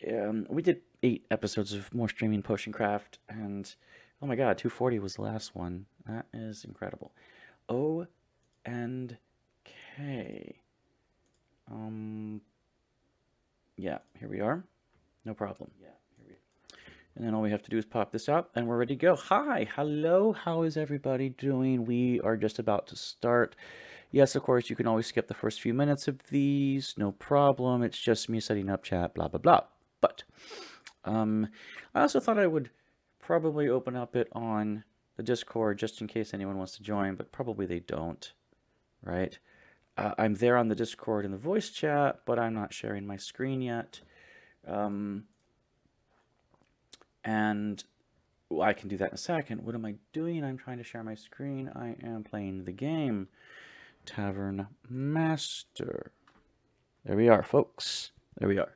and we did 8 episodes of more streaming Potion Craft, and oh my god, 240 was the last one. That is incredible. O and K. Yeah, here we are. No problem. Yeah, here we are. And then all we have to do is pop this up, and we're ready to go. Hi, hello, how is everybody doing? We are just about to start. Yes, of course, you can always skip the first few minutes of these, no problem. It's just me setting up chat, blah, blah, blah. But I also thought I would probably open up it on the Discord just in case anyone wants to join, but probably they don't, right? I'm there on the Discord in the voice chat, but I'm not sharing my screen yet. And I can do that in a second. What am I doing? I'm trying to share my screen. I am playing the game Tavern Master. There we are, folks. There we are.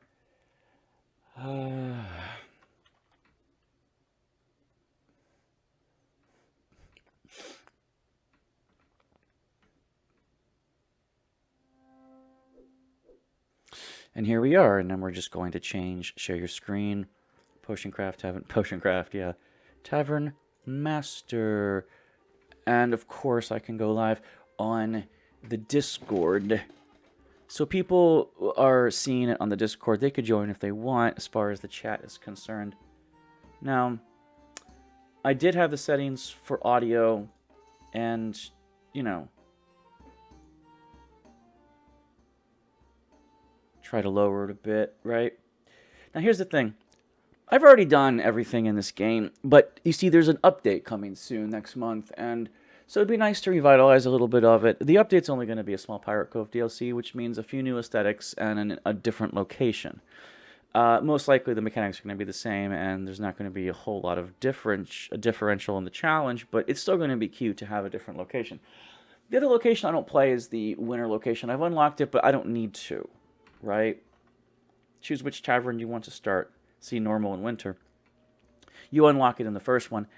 And here we are, and then we're just going to change, share your screen, Potion Craft, yeah, Tavern Master. And of course, I can go live on the Discord. So people are seeing it on the Discord. They could join if they want, as far as the chat is concerned. Now, I did have the settings for audio, and, you know, try to lower it a bit, right? Now, here's the thing. I've already done everything in this game, but you see there's an update coming soon next month, and so it'd be nice to revitalize a little bit of it. The update's only going to be a small Pirate Cove DLC, which means a few new aesthetics and a different location. Most likely the mechanics are going to be the same, and there's not going to be a whole lot of differential in the challenge, but it's still going to be cute to have a different location. The other location I don't play is the winter location. I've unlocked it, but I don't need to, right? Choose which tavern you want to start. See normal and winter. You unlock it in the first one.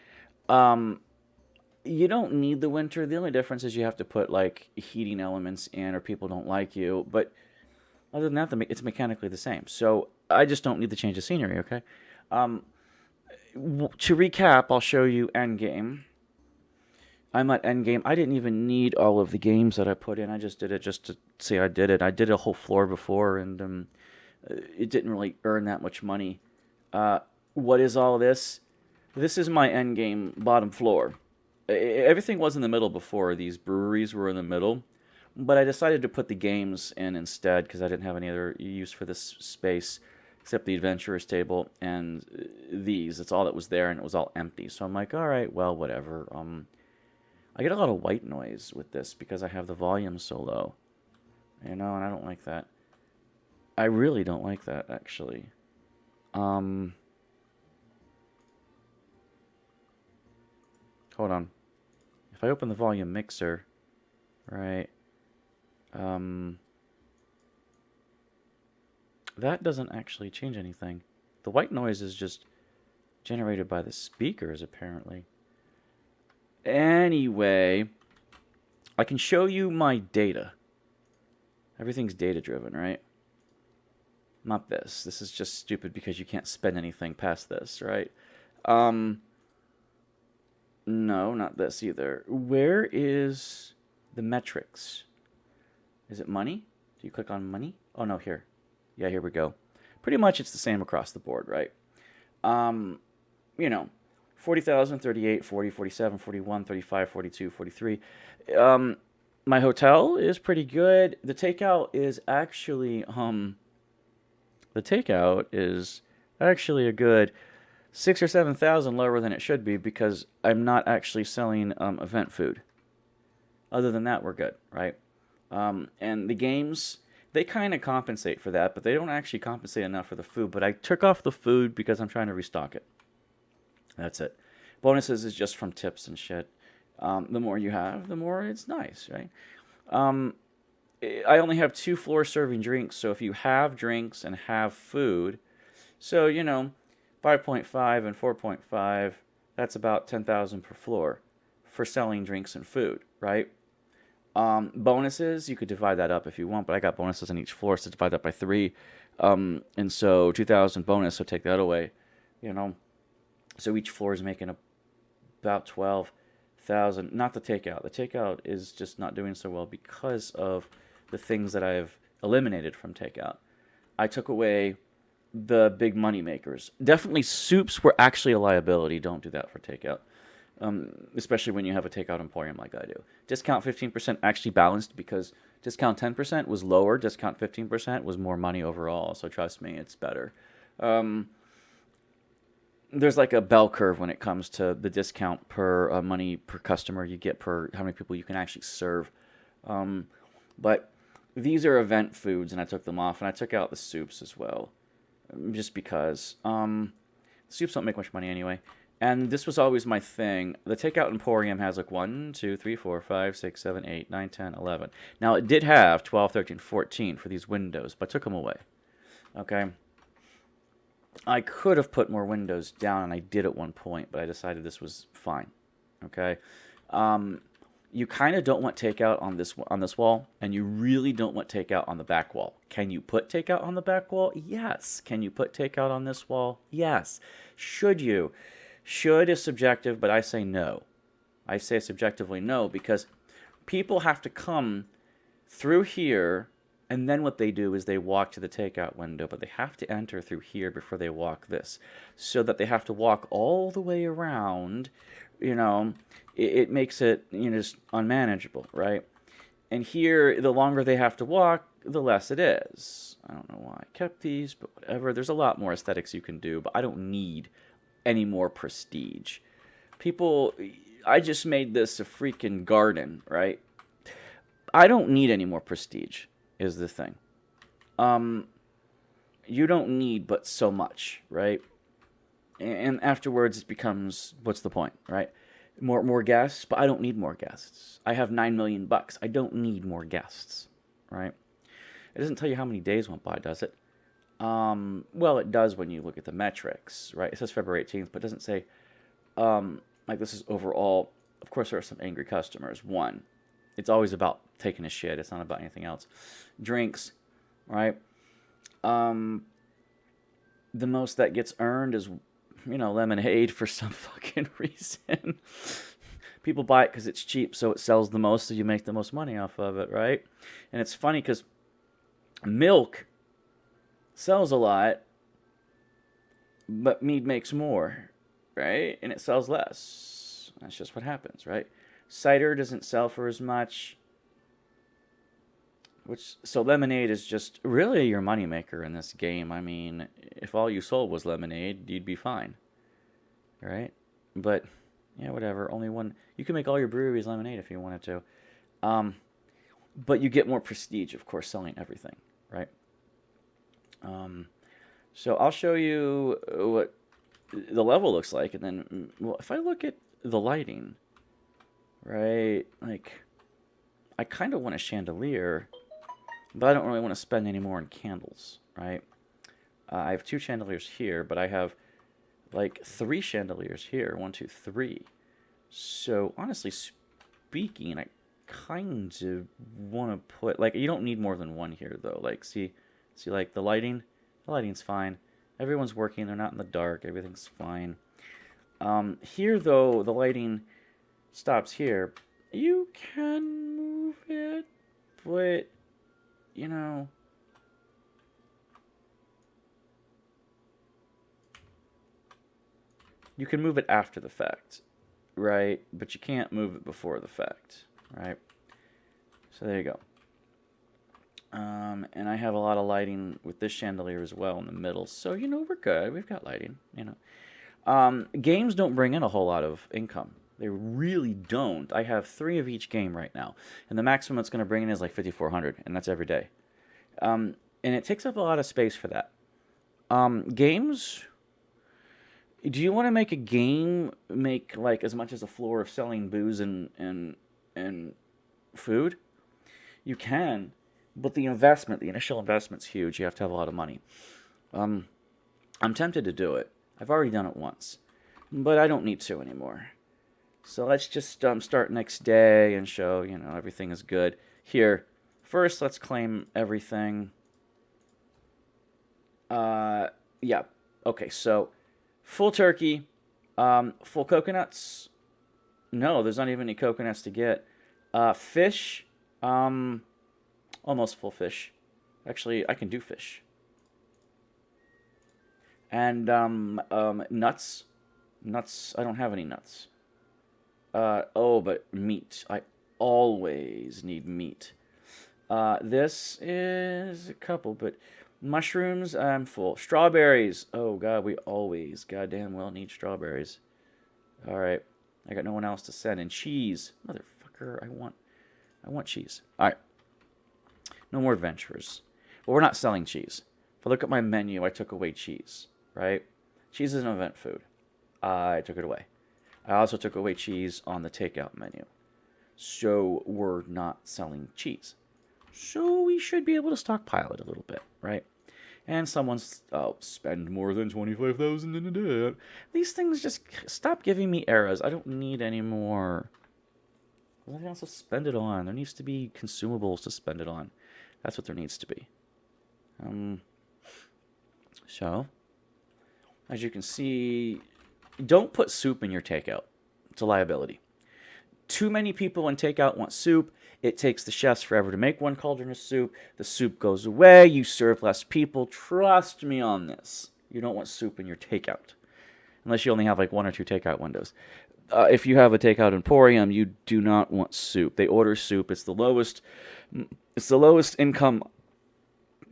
You don't need the winter. The only difference is you have to put like heating elements in, or people don't like you. But other than that, it's mechanically the same. So I just don't need to change the scenery. Okay. To recap, I'll show you endgame. I'm at endgame. I didn't even need all of the games that I put in. I just did it just to say I did it. I did a whole floor before, and it didn't really earn that much money. What is all this? This is my endgame bottom floor. Everything was in the middle before. These breweries were in the middle. But I decided to put the games in instead because I didn't have any other use for this space except the adventurer's table and these. That's all that was there, and it was all empty. So I'm like, all right, well, whatever. I get a lot of white noise with this because I have the volume so low. You know, and I don't like that. I really don't like that, actually. Hold on. If I open the volume mixer, right, that doesn't actually change anything. The white noise is just generated by the speakers, apparently. Anyway, I can show you my data. Everything's data-driven, right? Not this. This is just stupid because you can't spend anything past this, right? No, not this either. Where is the metrics? Is it money? Do you click on money? Oh, no, here. Yeah, here we go. Pretty much it's the same across the board, right? You know, 40,000, 38, 40, 47, 41, 35, 42, 43. My hotel is pretty good. The takeout is actually, a good 6,000 or 7,000 lower than it should be because I'm not actually selling event food. Other than that, we're good, right? And the games, they kind of compensate for that, but they don't actually compensate enough for the food. But I took off the food because I'm trying to restock it. That's it. Bonuses is just from tips and shit. The more you have, the more it's nice, right? I only have 2 floors serving drinks, so if you have drinks and have food, so, you know, 5.5 and 4.5, that's about 10,000 per floor for selling drinks and food, right? Bonuses, you could divide that up if you want, but I got bonuses on each floor, so divide that by 3. And so 2,000 bonus, so take that away, you know. So each floor is making about 12,000. Not the takeout. The takeout is just not doing so well because of the things that I've eliminated from takeout. I took away the big money makers. Definitely soups were actually a liability. Don't do that for takeout. Especially when you have a takeout emporium like I do. Discount 15% actually balanced because discount 10% was lower, discount 15% was more money overall. So trust me, it's better. Um, there's like a bell curve when it comes to the discount per money per customer you get per how many people you can actually serve. Um, but these are event foods, and I took them off, and I took out the soups as well, just because. Soups don't make much money anyway. And this was always my thing. The Takeout Emporium has like 1, 2, 3, 4, 5, 6, 7, 8, 9, 10, 11. Now, it did have 12, 13, 14 for these windows, but I took them away. Okay? I could have put more windows down, and I did at one point, but I decided this was fine. Okay? Um, you kind of don't want takeout on this wall, and you really don't want takeout on the back wall. Can you put takeout on the back wall? Yes. Can you put takeout on this wall? Yes. Should you? Should is subjective, but I say no. I say subjectively no because people have to come through here, and then what they do is they walk to the takeout window, but they have to enter through here before they walk this, so that they have to walk all the way around. You know, it makes it, you know, just unmanageable, right? And here, the longer they have to walk, the less it is. I don't know why I kept these, but whatever. There's a lot more aesthetics you can do, but I don't need any more prestige. People, I just made this a freaking garden, right? I don't need any more prestige, is the thing. Um, you don't need but so much, right? And afterwards it becomes, what's the point, right? More guests, but I don't need more guests. I have 9 million bucks. I don't need more guests, right? It doesn't tell you how many days went by, does it? Well, it does when you look at the metrics, right? It says February 18th, but it doesn't say, like this is overall. Of course, there are some angry customers. One, it's always about taking a shit. It's not about anything else. Drinks, right? Um, the most that gets earned is, you know, lemonade for some fucking reason. People buy it because it's cheap, so it sells the most, so you make the most money off of it, right? And it's funny because milk sells a lot, but mead makes more, right? And it sells less. That's just what happens, right? Cider doesn't sell for as much. So lemonade is just really your moneymaker in this game. I mean, if all you sold was lemonade, you'd be fine, right? But yeah, whatever. Only one. You can make all your breweries lemonade if you wanted to. But you get more prestige, of course, selling everything, right? So I'll show you what the level looks like, and then, well, if I look at the lighting, right, like, I kind of want a chandelier, but I don't really want to spend any more on candles, right? I have 2 chandeliers here, but I have, like, 3 chandeliers here. 1, 2, 3. So, honestly speaking, I kind of want to put, like, you don't need more than 1 here, though. Like, see, like, the lighting? The lighting's fine. Everyone's working. They're not in the dark. Everything's fine. Here, though, the lighting stops here. You can move it, but, you know, you can move it after the fact, right? But you can't move it before the fact, right? So there you go. And I have a lot of lighting with this chandelier as well in the middle. So, you know, we're good. We've got lighting, you know. Games don't bring in a whole lot of income. They really don't. I have 3 of each game right now. And the maximum it's going to bring in is like 5,400, and that's every day. And it takes up a lot of space for that. Games, do you want to make a game make like as much as a floor of selling booze and food? You can. But the initial investment's huge. You have to have a lot of money. I'm tempted to do it. I've already done it once. But I don't need to anymore. So let's just start next day and show, you know, everything is good. Here, first let's claim everything. Yeah. Okay, so full turkey, full coconuts. No, there's not even any coconuts to get. Fish, um, almost full fish. Actually, I can do fish. And nuts. Nuts. I don't have any nuts. Oh, but meat. I always need meat. This is a couple, but mushrooms, I'm full. Strawberries. Oh God, we always goddamn well need strawberries. All right, I got no one else to send. And cheese, motherfucker. I want cheese. All right, no more adventurers. Well, we're not selling cheese. If I look at my menu, I took away cheese. Right? Cheese is an event food. I took it away. I also took away cheese on the takeout menu. So we're not selling cheese. So we should be able to stockpile it a little bit, right? And someone's, oh, spend more than 25,000 in a day. These things just stop giving me errors. I don't need any more. What else to spend it on? There needs to be consumables to spend it on. That's what there needs to be. So, as you can see, don't put soup in your takeout. It's a liability. Too many people in takeout want soup. It takes the chefs forever to make one cauldron of soup. The soup goes away. You serve less people. Trust me on this. You don't want soup in your takeout. Unless you only have like 1 or 2 takeout windows. If you have a takeout emporium, you do not want soup. They order soup. It's the lowest income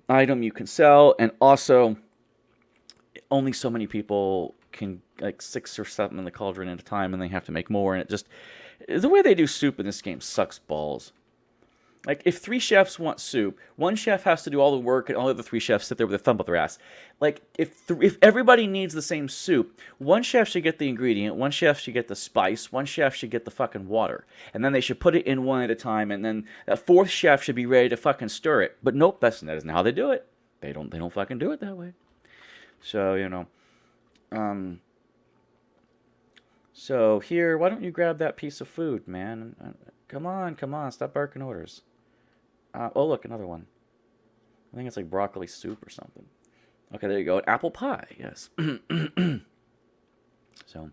item you can sell. And also, only so many people can, like 6 or 7 in the cauldron at a time, and they have to make more. And it just, the way they do soup in this game sucks balls. Like, if 3 chefs want soup, 1 chef has to do all the work, and all the other 3 chefs sit there with their thumb up their ass. Like, if everybody needs the same soup, 1 chef should get the ingredient, 1 chef should get the spice, 1 chef should get the fucking water. And then they should put it in one at a time, and then that 4th chef should be ready to fucking stir it. But nope, that isn't how they do it. They don't fucking do it that way. So, you know. So here, why don't you grab that piece of food, man? Come on, stop barking orders. Oh, look, another one. I think it's like broccoli soup or something. Okay, there you go. Apple pie, yes. So,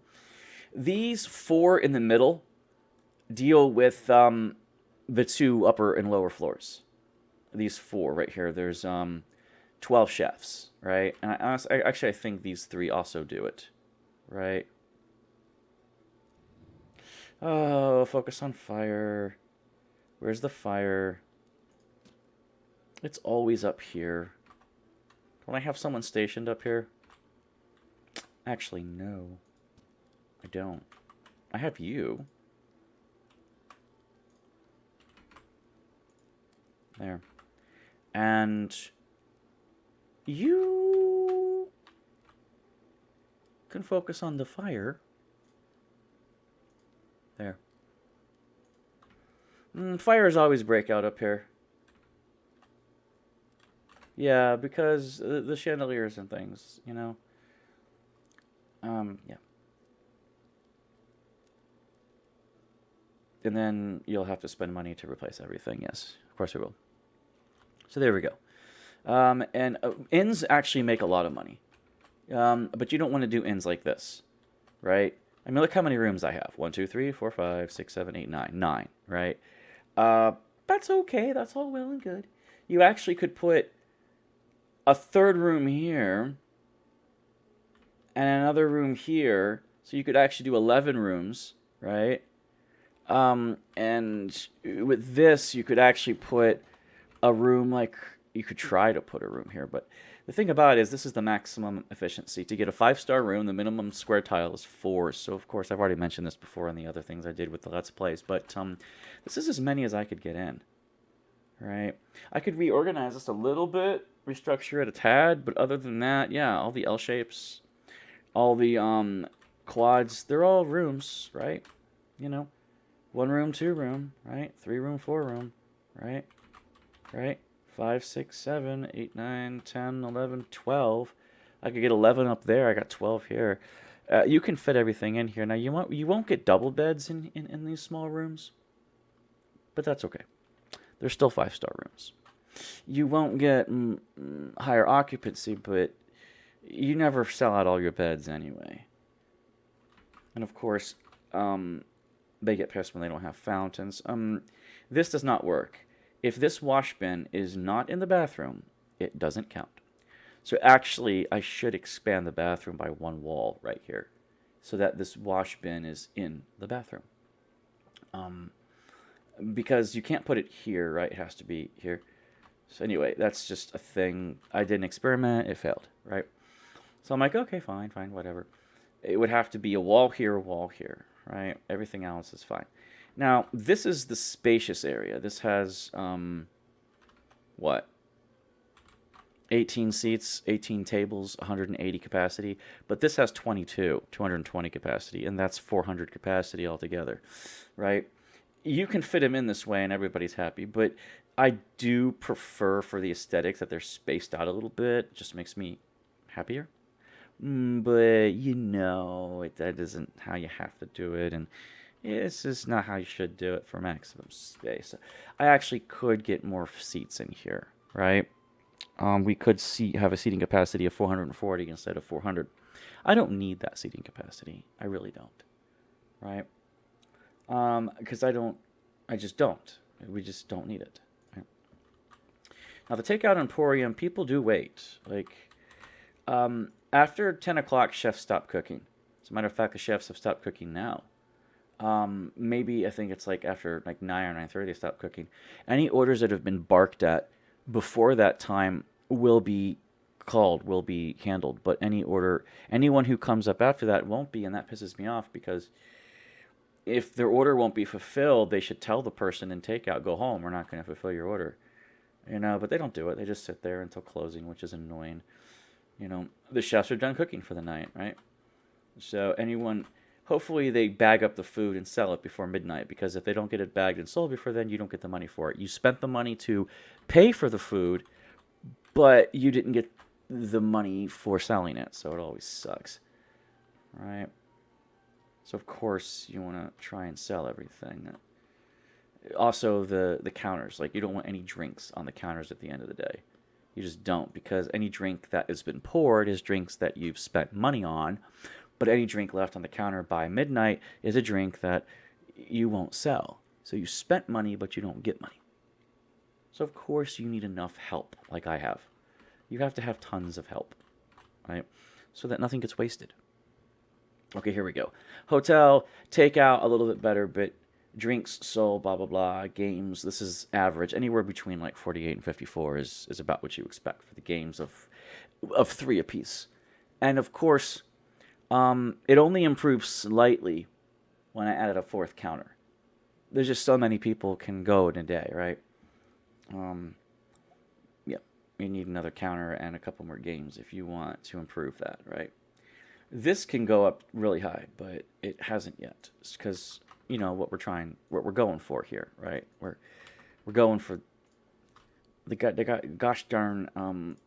these 4 in the middle deal with the 2 upper and lower floors. These 4 right here. There's 12 chefs, right? And I think these 3 also do it, right? Oh, focus on fire. Where's the fire? It's always up here. Don't I have someone stationed up here? Actually, no. I don't. I have you. There. And you can focus on the fire. There. Fires always break out up here. Yeah, because the chandeliers and things, you know. Yeah. And then you'll have to spend money to replace everything. Yes, of course we will. So there we go. And inns actually make a lot of money. But you don't want to do inns like this, right? I mean, look how many rooms I have. 1, 2, 3, 4, 5, 6, 7, 8, 9. 9, right? That's okay. That's all well and good. You actually could put a 3rd room here and another room here. So you could actually do 11 rooms, right? And with this, you could actually put a room like, you could try to put a room here, but the thing about it is this is the maximum efficiency. To get a 5-star room, the minimum square tile is 4. So, of course, I've already mentioned this before in the other things I did with the Let's Plays, but this is as many as I could get in, right? I could reorganize this a little bit, restructure it a tad, but other than that, yeah, all the L shapes, all the quads, they're all rooms, right? You know, 1 room, 2 room, right? 3 room, 4 room, right? Right? 5, 6, 7, 8, 9, 10, 11, 12. I could get 11 up there. I got 12 here. You can fit everything in here. Now, you won't get double beds in these small rooms, but that's okay. They're still 5-star rooms. You won't get higher occupancy, but You never sell out all your beds anyway. And of course, they get pissed when they don't have fountains. This does not work. If this wash bin is not in the bathroom, it doesn't count. So actually, I should expand the bathroom by one wall right here, so that this wash bin is in the bathroom. Um, because you can't put it here, right? It has to be here. So anyway, that's just a thing. I did an experiment. It failed, right? So I'm like, okay, fine, fine, whatever. It would have to be a wall here, right? Everything else is fine. Now, this is the spacious area. This has, what? 18 seats, 18 tables, 180 capacity. But this has 22, 220 capacity, and that's 400 capacity altogether, right? You can fit them in this way and everybody's happy, but I do prefer for the aesthetics that they're spaced out a little bit. It just makes me happier. But that isn't how you have to do it, and it's just not how you should do it for maximum space. I actually could get more seats in here, right? We could have a seating capacity of 440 instead of 400. I don't need that seating capacity. I really don't, right? Because I just don't. We just don't need it. Right? Now, the takeout emporium, people do wait. Like, after 10 o'clock, chefs stop cooking. As a matter of fact, the chefs have stopped cooking now. Maybe I think it's like after like 9 or 9:30 they stop cooking. Any orders that have been barked at before that time will be called, will be handled. But anyone who comes up after that won't be, and that pisses me off because if their order won't be fulfilled, they should tell the person in takeout, go home, we're not going to fulfill your order. But they don't do it. They just sit there until closing, which is annoying. The chefs are done cooking for the night, right? So hopefully they bag up the food and sell it before midnight, because if they don't get it bagged and sold before then, you don't get the money for it. You spent the money to pay for the food, but you didn't get the money for selling it, so it always sucks, right? So of course you want to try and sell everything. Also the counters, like you don't want any drinks on the counters at the end of the day. You just don't, because any drink that has been poured is drinks that you've spent money on, but any drink left on the counter by midnight is a drink that you won't sell. So you spent money, but you don't get money. So of course you need enough help, like I have. You have to have tons of help, right? So that nothing gets wasted. Okay, here we go. Hotel, takeout, a little bit better, but drinks sold, blah, blah, blah. Games, this is average. Anywhere between like 48 and 54 is about what you expect for the games of 3 apiece. And of course, it only improved slightly when I added a 4th counter. There's just so many people can go in a day, right? Yeah, you need another counter and a couple more games if you want to improve that, right? This can go up really high, but it hasn't yet. It's because what we're going for here, right? We're going for the gosh darn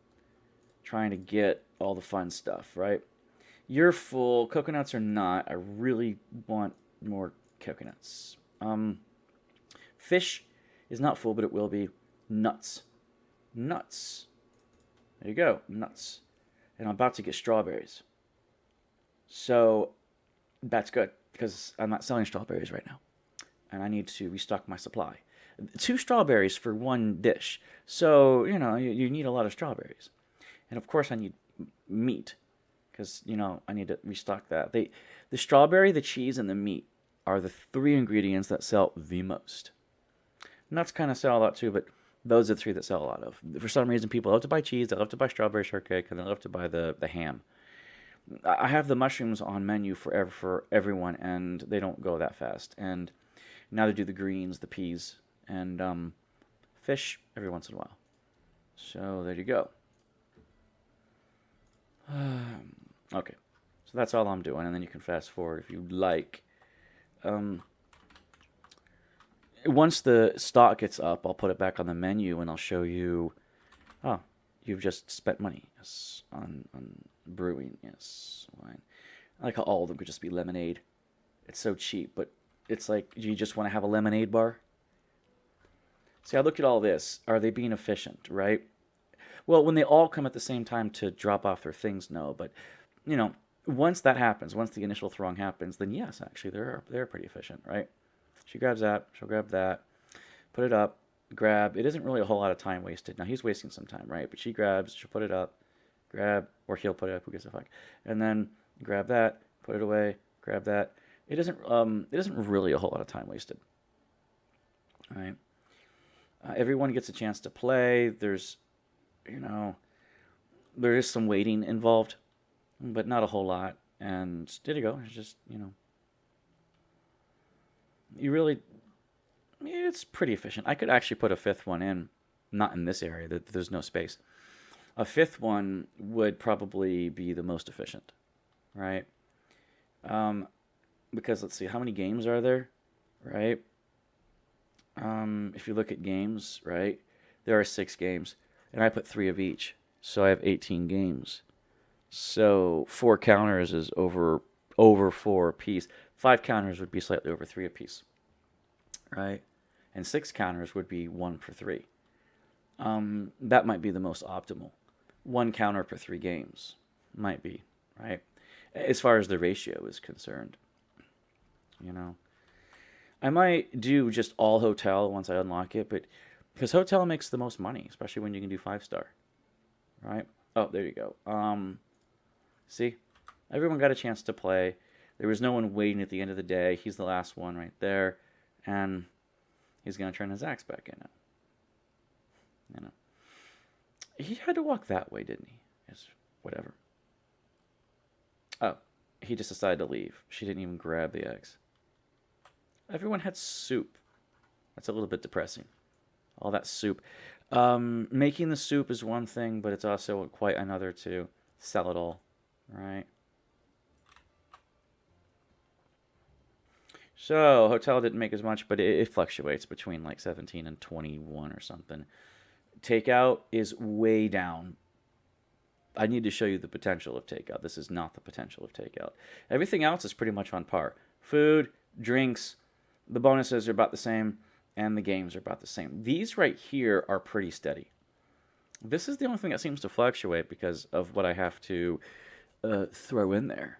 trying to get all the fun stuff, right? You're full. Coconuts or not, I really want more coconuts. Fish is not full, but it will be. Nuts. Nuts. There you go. Nuts. And I'm about to get strawberries. So that's good, because I'm not selling strawberries right now. And I need to restock my supply. 2 strawberries for 1 dish. So, you need a lot of strawberries. And of course I need meat, because, I need to restock that. The strawberry, the cheese, and the meat are the 3 ingredients that sell the most. Nuts kind of sell a lot too, but those are the 3 that sell a lot of. For some reason, people love to buy cheese, they love to buy strawberry shortcake, and they love to buy the ham. I have the mushrooms on menu for everyone, and they don't go that fast. And now they do the greens, the peas, and fish every once in a while. So there you go. Okay, so that's all I'm doing, and then you can fast forward if you like. Once the stock gets up, I'll put it back on the menu, and I'll show you. Oh, you've just spent money on brewing. Yes, wine. I like how all of them could just be lemonade. It's so cheap, but it's like, do you just want to have a lemonade bar? See, I looked at all this. Are they being efficient, right? Well, when they all come at the same time to drop off their things, no. But you know, once that happens, once the initial throng happens, then yes, actually they're pretty efficient, right? She grabs that, she'll grab that, put it up, grab. It isn't really a whole lot of time wasted. Now he's wasting some time, right? But she grabs, she'll put it up, grab, or he'll put it up. Who gives a fuck? And then grab that, put it away, grab that. It isn't really a whole lot of time wasted, right? Everyone gets a chance to play. There's, you know, there is some waiting involved, but not a whole lot. And there you go. It's just, you really, it's pretty efficient. I could actually put a fifth one in, not in this area. There's no space. A fifth one would probably be the most efficient, right? Because let's see, how many games are there, right? If you look at games, right, there are 6 games, and I put 3 of each, so I have 18 games. So 4 counters is over 4 apiece. 5 counters would be slightly over 3 apiece, right? And 6 counters would be 1 for 3. That might be the most optimal. 1 counter per 3 games might be, right? As far as the ratio is concerned, I might do just all hotel once I unlock it, but because hotel makes the most money, especially when you can do 5-star, right? Oh, there you go. See, everyone got a chance to play. There was no one waiting at the end of the day. He's the last one right there, and he's gonna turn his axe back in it. He had to walk that way, didn't he? It's whatever. Oh, he just decided to leave. She didn't even grab the eggs. Everyone had soup. That's a little bit depressing. All that soup. Making the soup is one thing, but it's also quite another to sell it all, right? So, hotel didn't make as much, but it fluctuates between like 17 and 21 or something. Takeout is way down. I need to show you the potential of takeout. This is not the potential of takeout. Everything else is pretty much on par. Food, drinks, the bonuses are about the same, and the games are about the same. These right here are pretty steady. This is the only thing that seems to fluctuate because of what I have to throw in there.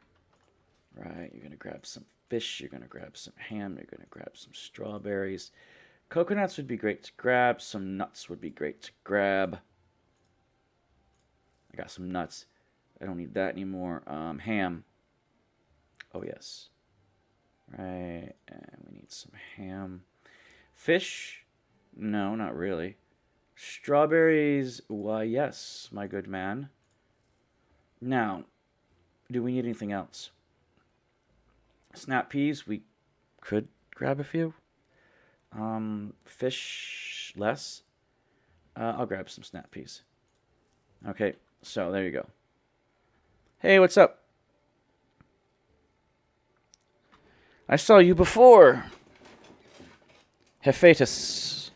Right, you're going to grab some fish, you're going to grab some ham, you're going to grab some strawberries. Coconuts would be great to grab. Some nuts would be great to grab. I got some nuts. I don't need that anymore. Ham. Oh, yes. Right, and we need some ham. Fish? No, not really. Strawberries? Why, yes, my good man. Now, do we need anything else? Snap peas, we could grab a few. Fish, less. I'll grab some snap peas. Okay, so there you go. Hey, what's up? I saw you before. Hephaestus.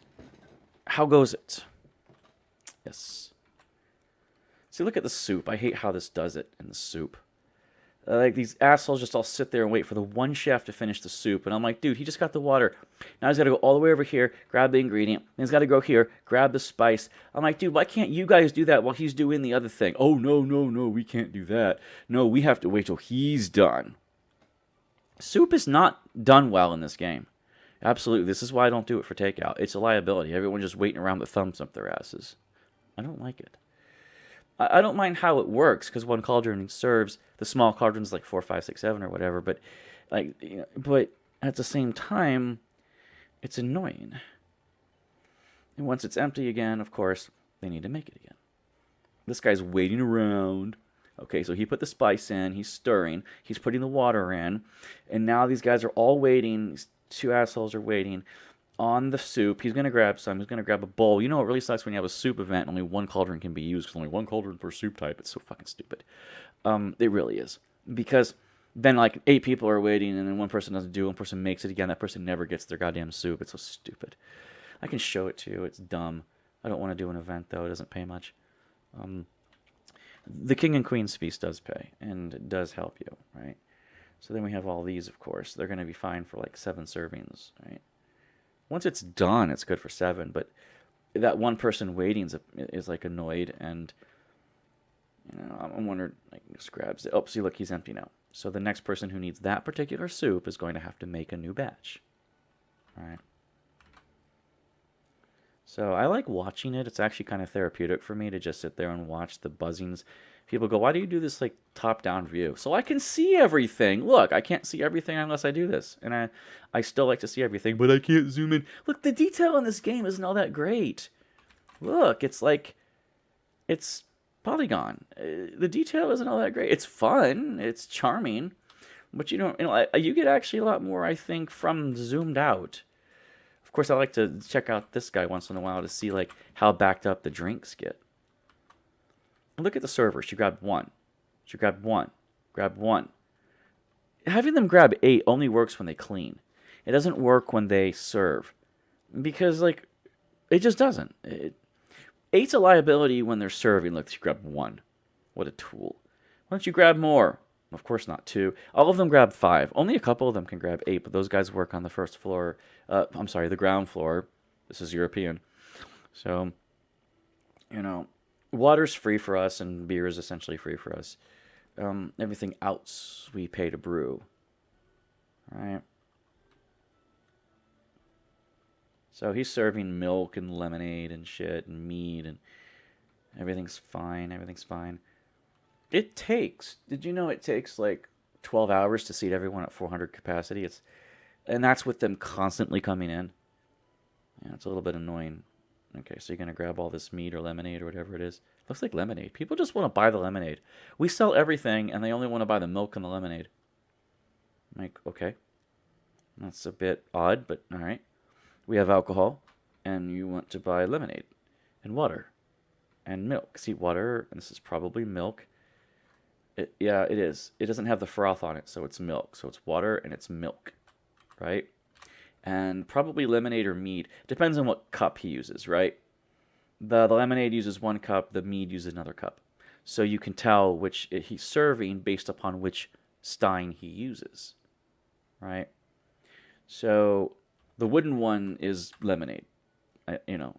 How goes it? Yes. See, look at the soup. I hate how this does it in the soup. Like, these assholes just all sit there and wait for the one chef to finish the soup. And I'm like, dude, he just got the water. Now he's got to go all the way over here, grab the ingredient. Then he's got to go here, grab the spice. I'm like, dude, why can't you guys do that while he's doing the other thing? Oh, no, we can't do that. No, we have to wait till he's done. Soup is not done well in this game. Absolutely. This is why I don't do it for takeout. It's a liability. Everyone just waiting around with thumbs up their asses. I don't like it. I don't mind how it works because one cauldron serves the small cauldrons like 4, 5, 6, 7 or whatever. But but at the same time, it's annoying. And once it's empty again, of course, they need to make it again. This guy's waiting around. Okay, so he put the spice in. He's stirring. He's putting the water in, and now these guys are all waiting. These 2 assholes are waiting on the soup. He's going to grab some. He's going to grab a bowl. You know, it really sucks when you have a soup event and only 1 cauldron can be used because only 1 cauldron per soup type. It's so fucking stupid. It really is. Because then, like, 8 people are waiting and then 1 person doesn't do it. 1 person makes it again. That person never gets their goddamn soup. It's so stupid. I can show it to you. It's dumb. I don't want to do an event, though. It doesn't pay much. The King and Queen's feast does pay, and it does help you, right? So then we have all these, of course. They're going to be fine for, like, 7 servings, right? Once it's done, it's good for 7, but that one person waiting is like annoyed, and I'm wondering, like, just grabs it. Oh, see, look, he's empty now. So the next person who needs that particular soup is going to have to make a new batch. All right. So I like watching it. It's actually kind of therapeutic for me to just sit there and watch the buzzings. People go, why do you do this like top-down view? So I can see everything. Look, I can't see everything unless I do this. And I still like to see everything, but I can't zoom in. Look, the detail in this game isn't all that great. Look, it's like, it's Polygon. The detail isn't all that great. It's fun. It's charming. But you get actually a lot more, I think, from zoomed out. Of course, I like to check out this guy once in a while to see like how backed up the drinks get. Look at the server. She grabbed one. She grabbed one. Grabbed one. Having them grab 8 only works when they clean. It doesn't work when they serve. Because, like, it just doesn't. 8's a liability when they're serving. Look, she grabbed 1. What a tool. Why don't you grab more? Of course not 2. All of them grab 5. Only a couple of them can grab 8, but those guys work on the first floor. I'm sorry, the ground floor. This is European. So, water's free for us, and beer is essentially free for us. Everything else we pay to brew. Right? So he's serving milk and lemonade and shit and meat, and everything's fine. Everything's fine. Did you know it takes like 12 hours to seat everyone at 400 capacity? And that's with them constantly coming in. Yeah, it's a little bit annoying. Okay, so you're going to grab all this meat or lemonade or whatever it is. Looks like lemonade. People just want to buy the lemonade. We sell everything, and they only want to buy the milk and the lemonade. I'm like, okay. That's a bit odd, but all right. We have alcohol, and you want to buy lemonade and water and milk. See, water, and this is probably milk. Yeah, it is. It doesn't have the froth on it, so it's milk. So it's water and it's milk, right? And probably lemonade or mead. Depends on what cup he uses, right? The lemonade uses 1 cup, the mead uses another cup. So you can tell which he's serving based upon which stein he uses, right? So the wooden one is lemonade,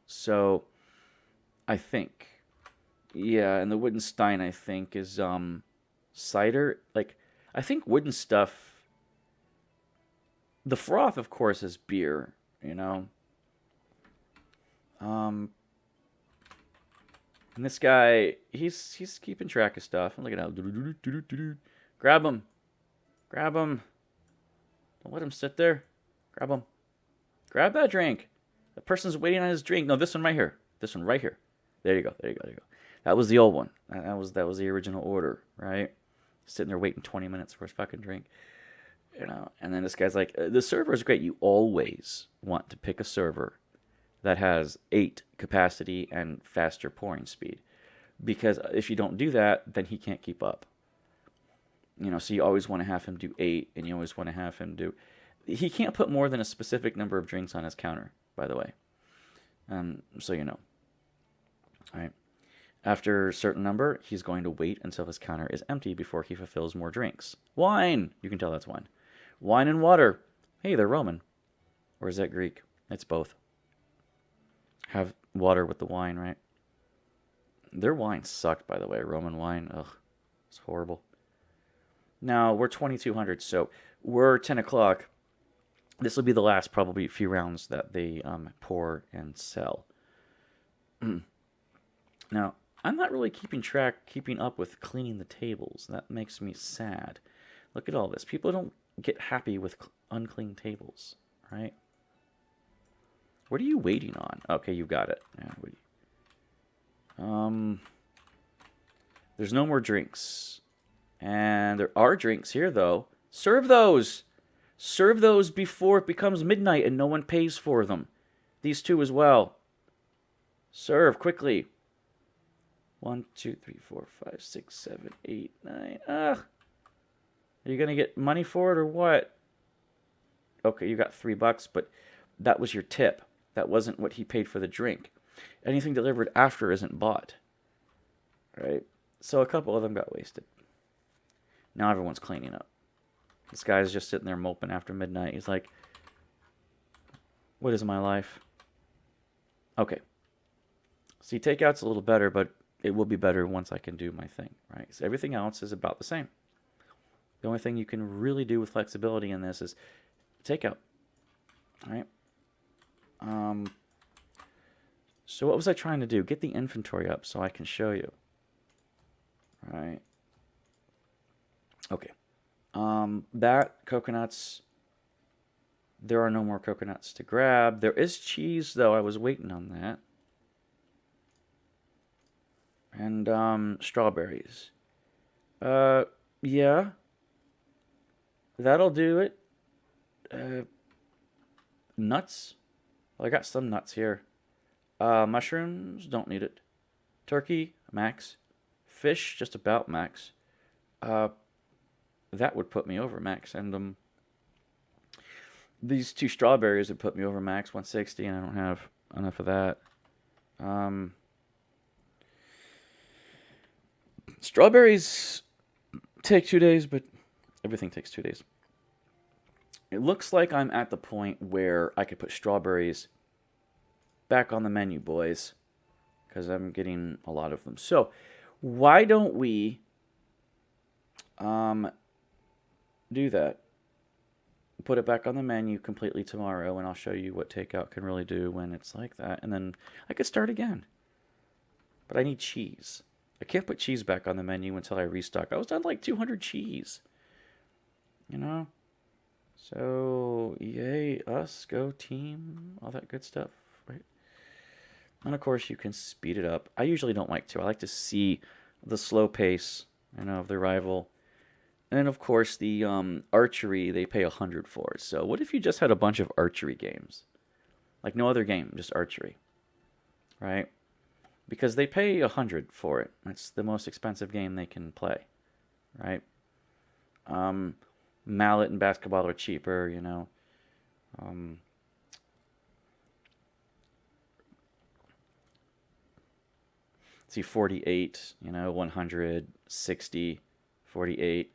So I think, yeah, and the wooden stein I think is cider. Like, I think wooden stuff. The froth, of course, is beer. And this guy, he's keeping track of stuff. And look at how. Grab him. Grab him. Don't let him sit there. Grab him. Grab that drink. The person's waiting on his drink. No, this one right here. This one right here. There you go. There you go. There you go. That was the old one. That was the original order, right? Sitting there waiting 20 minutes for his fucking drink. And then this guy's like, the server is great. You always want to pick a server that has 8 capacity and faster pouring speed. Because if you don't do that, then he can't keep up. So you always want to have him do 8, and you always want to have him do... He can't put more than a specific number of drinks on his counter, by the way. So you know. All right. After a certain number, he's going to wait until his counter is empty before he fulfills more drinks. Wine! You can tell that's wine. Wine and water. Hey, they're Roman. Or is that Greek? It's both. Have water with the wine, right? Their wine sucked, by the way. Roman wine. Ugh. It's horrible. Now, we're 2200, so we're 10 o'clock. This will be the last probably few rounds that they pour and sell. Now, I'm not really keeping up with cleaning the tables. That makes me sad. Look at all this. People don't get happy with unclean tables, right? What are you waiting on? Okay, you got it. Yeah, there's no more drinks. And there are drinks here, though. Serve those! Serve those before it becomes midnight and no one pays for them. These two as well. Serve quickly. 1, 2, 3, 4, 5, 6, 7, 8, 9. Ugh. Are you going to get money for it or what? Okay, you got $3, but that was your tip. That wasn't what he paid for the drink. Anything delivered after isn't bought. Right? So a couple of them got wasted. Now everyone's cleaning up. This guy's just sitting there moping after midnight. He's like, what is my life? Okay. See, takeout's a little better, but it will be better once I can do my thing, right? So everything else is about the same. The only thing you can really do with flexibility in this is takeout, right? Um, so what was I trying to do? Get the inventory up so I can show you, right? Okay. That coconuts. There are no more coconuts to grab. There is cheese, though. I was waiting on that. And strawberries. Yeah. That'll do it. Nuts. Well, I got some nuts here. Mushrooms, don't need it. Turkey, max. Fish, just about max. Uh, that would put me over max. And these 2 strawberries would put me over max 160, and I don't have enough of that. Strawberries take 2 days, but everything takes 2 days. It looks like I'm at the point where I could put strawberries back on the menu, boys, because I'm getting a lot of them. So why don't we do that? Put it back on the menu completely tomorrow, and I'll show you what takeout can really do when it's like that. And then I could start again. But I need cheese. I can't put cheese back on the menu until I restock. I was down like 200 cheese. You know? So, yay, us, go team, all that good stuff, right? And of course, you can speed it up. I usually don't like to. I like to see the slow pace, of the rival. And then, of course, the archery, they pay 100 for. So what if you just had a bunch of archery games? Like no other game, just archery, right? Because they pay 100 for it. It's the most expensive game they can play, right? Mallet and basketball are cheaper, see, 48, 160, 48.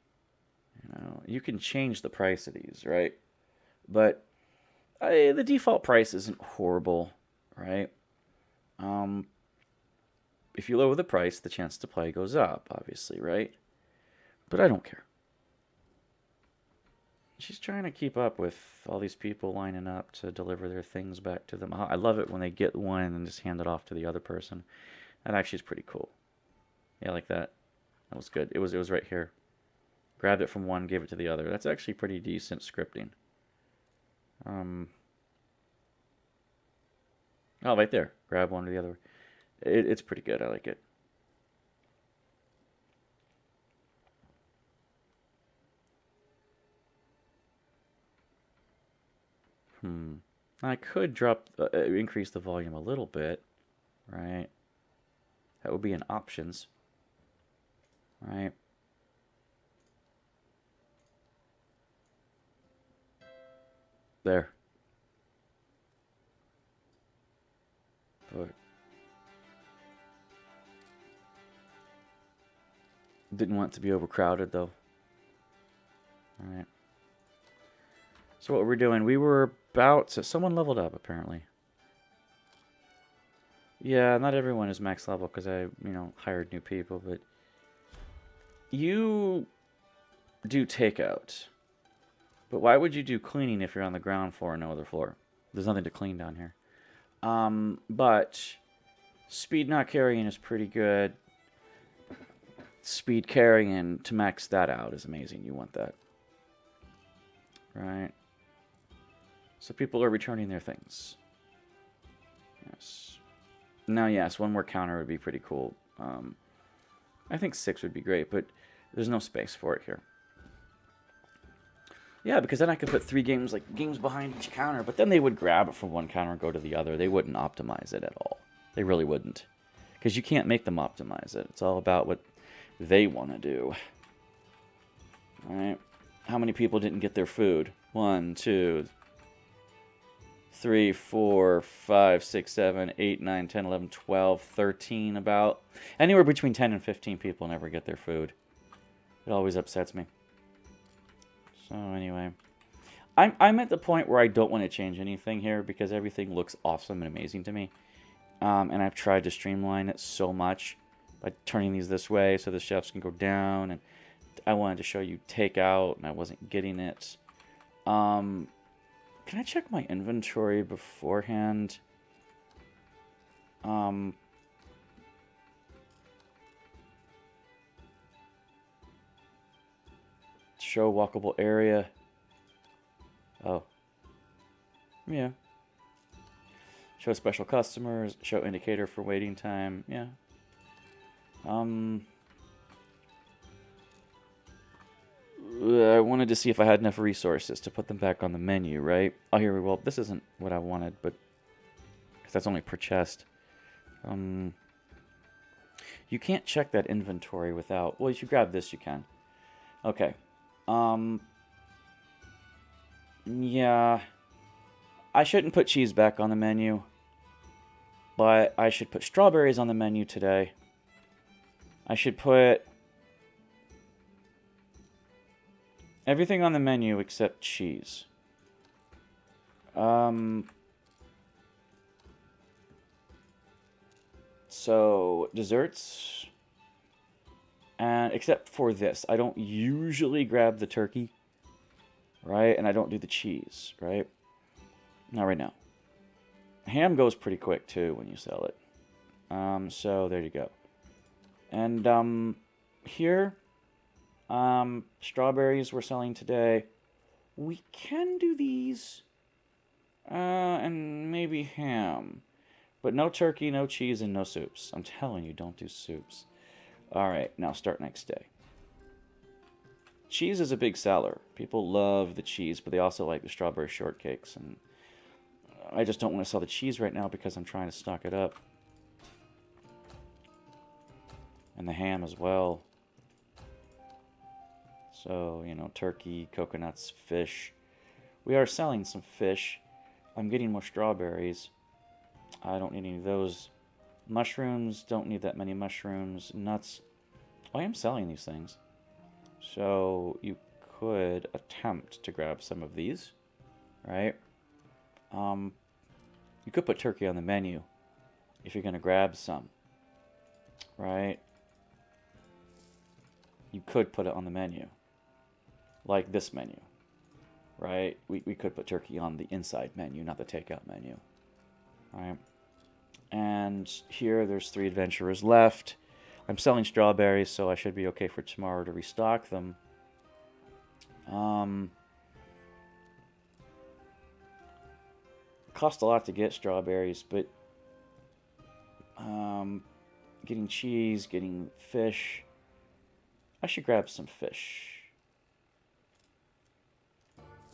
You can change the price of these, right? But the default price isn't horrible, right? If you lower the price, the chance to play goes up, obviously, right? But I don't care. She's trying to keep up with all these people lining up to deliver their things back to them. I love it when they get one and then just hand it off to the other person. That actually is pretty cool. Yeah, like that. That was good. It was right here. Grabbed it from one, gave it to the other. That's actually pretty decent scripting. Oh, right there. Grab one to the other. It's pretty good. I like it. I could increase the volume a little bit, right? That would be in options, right? There. But didn't want it to be overcrowded, though. All right. So what we're doing, we were about to... Someone leveled up, apparently. Yeah, not everyone is max level because I, hired new people, but... You do takeout. But why would you do cleaning if you're on the ground floor and no other floor? There's nothing to clean down here. But speed not carrying is pretty good. Speed carrying, to max that out, is amazing. You want that. Right? So people are returning their things. Yes. Now, yes, one more counter would be pretty cool. I think 6 would be great, but there's no space for it here. Yeah, because then I could put 3 games behind each counter, but then they would grab it from one counter and go to the other. They wouldn't optimize it at all. They really wouldn't. Because you can't make them optimize it. It's all about what they want to do. All right. How many people didn't get their food? 1, 2, 3, 4, 5, 6, 7, 8, 9, 10, 11, 12, 13 about. Anywhere between 10 and 15 people never get their food. It always upsets me. So anyway, I'm at the point where I don't want to change anything here because everything looks awesome and amazing to me. And I've tried to streamline it so much by turning these this way so the chefs can go down. And I wanted to show you takeout, and I wasn't getting it. Can I check my inventory beforehand? Show walkable area. Oh. Yeah. Show special customers. Show indicator for waiting time. Yeah. I wanted to see if I had enough resources to put them back on the menu, right? Oh, here we go. This isn't what I wanted, but because that's only per chest. You can't check that inventory without. Well, if you grab this, you can. Okay. Yeah. I shouldn't put cheese back on the menu, but I should put strawberries on the menu today. I should put everything on the menu except cheese. So, desserts. And except for this, I don't usually grab the turkey, right? And I don't do the cheese, right? Not right now. Ham goes pretty quick, too, when you sell it. So, there you go. And, here, strawberries we're selling today. We can do these. And maybe ham. But no turkey, no cheese, and no soups. I'm telling you, don't do soups. Alright, now start next day. Cheese is a big seller. People love the cheese, but they also like the strawberry shortcakes. And I just don't want to sell the cheese right now because I'm trying to stock it up. And the ham as well. So, you know, turkey, coconuts, fish. We are selling some fish. I'm getting more strawberries. I don't need any of those. Mushrooms, don't need that many mushrooms. Nuts. I am selling these things. So you could attempt to grab some of these, right? You could put turkey on the menu if you're going to grab some, right? You could put it on the menu, like this menu, right? We could put turkey on the inside menu, not the takeout menu, right? And here there's 3 adventurers left. I'm selling strawberries, so I should be okay for tomorrow to restock them. It costs a lot to get strawberries, but getting cheese, getting fish. I should grab some fish.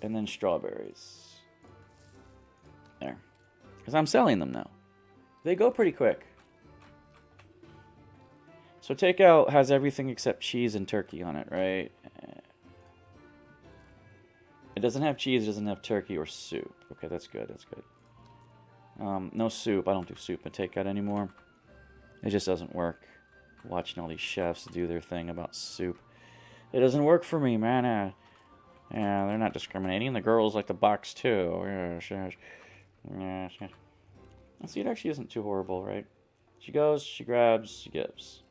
And then strawberries. There. Because I'm selling them now. They go pretty quick. So takeout has everything except cheese and turkey on it, right? It doesn't have cheese, it doesn't have turkey or soup. Okay, that's good, that's good. No soup. I don't do soup in takeout anymore. It just doesn't work. Watching all these chefs do their thing about soup. It doesn't work for me, man. Yeah, they're not discriminating. The girls like the box too. Yes, yes. Yes, yes. See, it actually isn't too horrible, right? She goes, she grabs, she gives.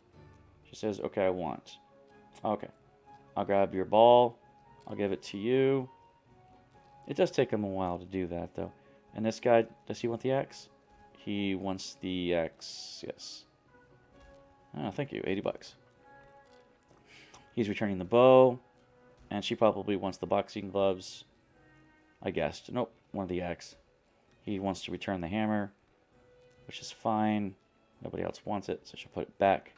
She says, okay, I want. Okay. I'll grab your ball. I'll give it to you. It does take him a while to do that, though. And this guy, does he want the X? He wants the X, yes. Oh, thank you, 80 bucks. He's returning the bow. And she probably wants the boxing gloves. I guessed. Nope, one of the X. He wants to return the hammer, which is fine. Nobody else wants it, so she'll put it back.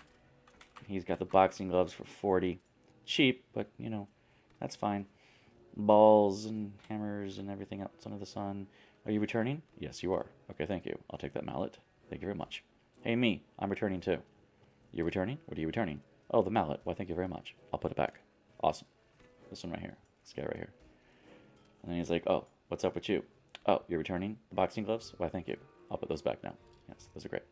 He's got the boxing gloves for 40. Cheap, but, you know, that's fine. Balls and hammers and everything else under the sun. Are you returning? Yes, you are. Okay, thank you. I'll take that mallet. Thank you very much. Hey, me. I'm returning, too. You're returning? What are you returning? Oh, the mallet. Why, thank you very much. I'll put it back. Awesome. This one right here. This guy right here. And then he's like, oh, what's up with you? Oh, you're returning the boxing gloves? Why, thank you. I'll put those back now. Yes, those are great.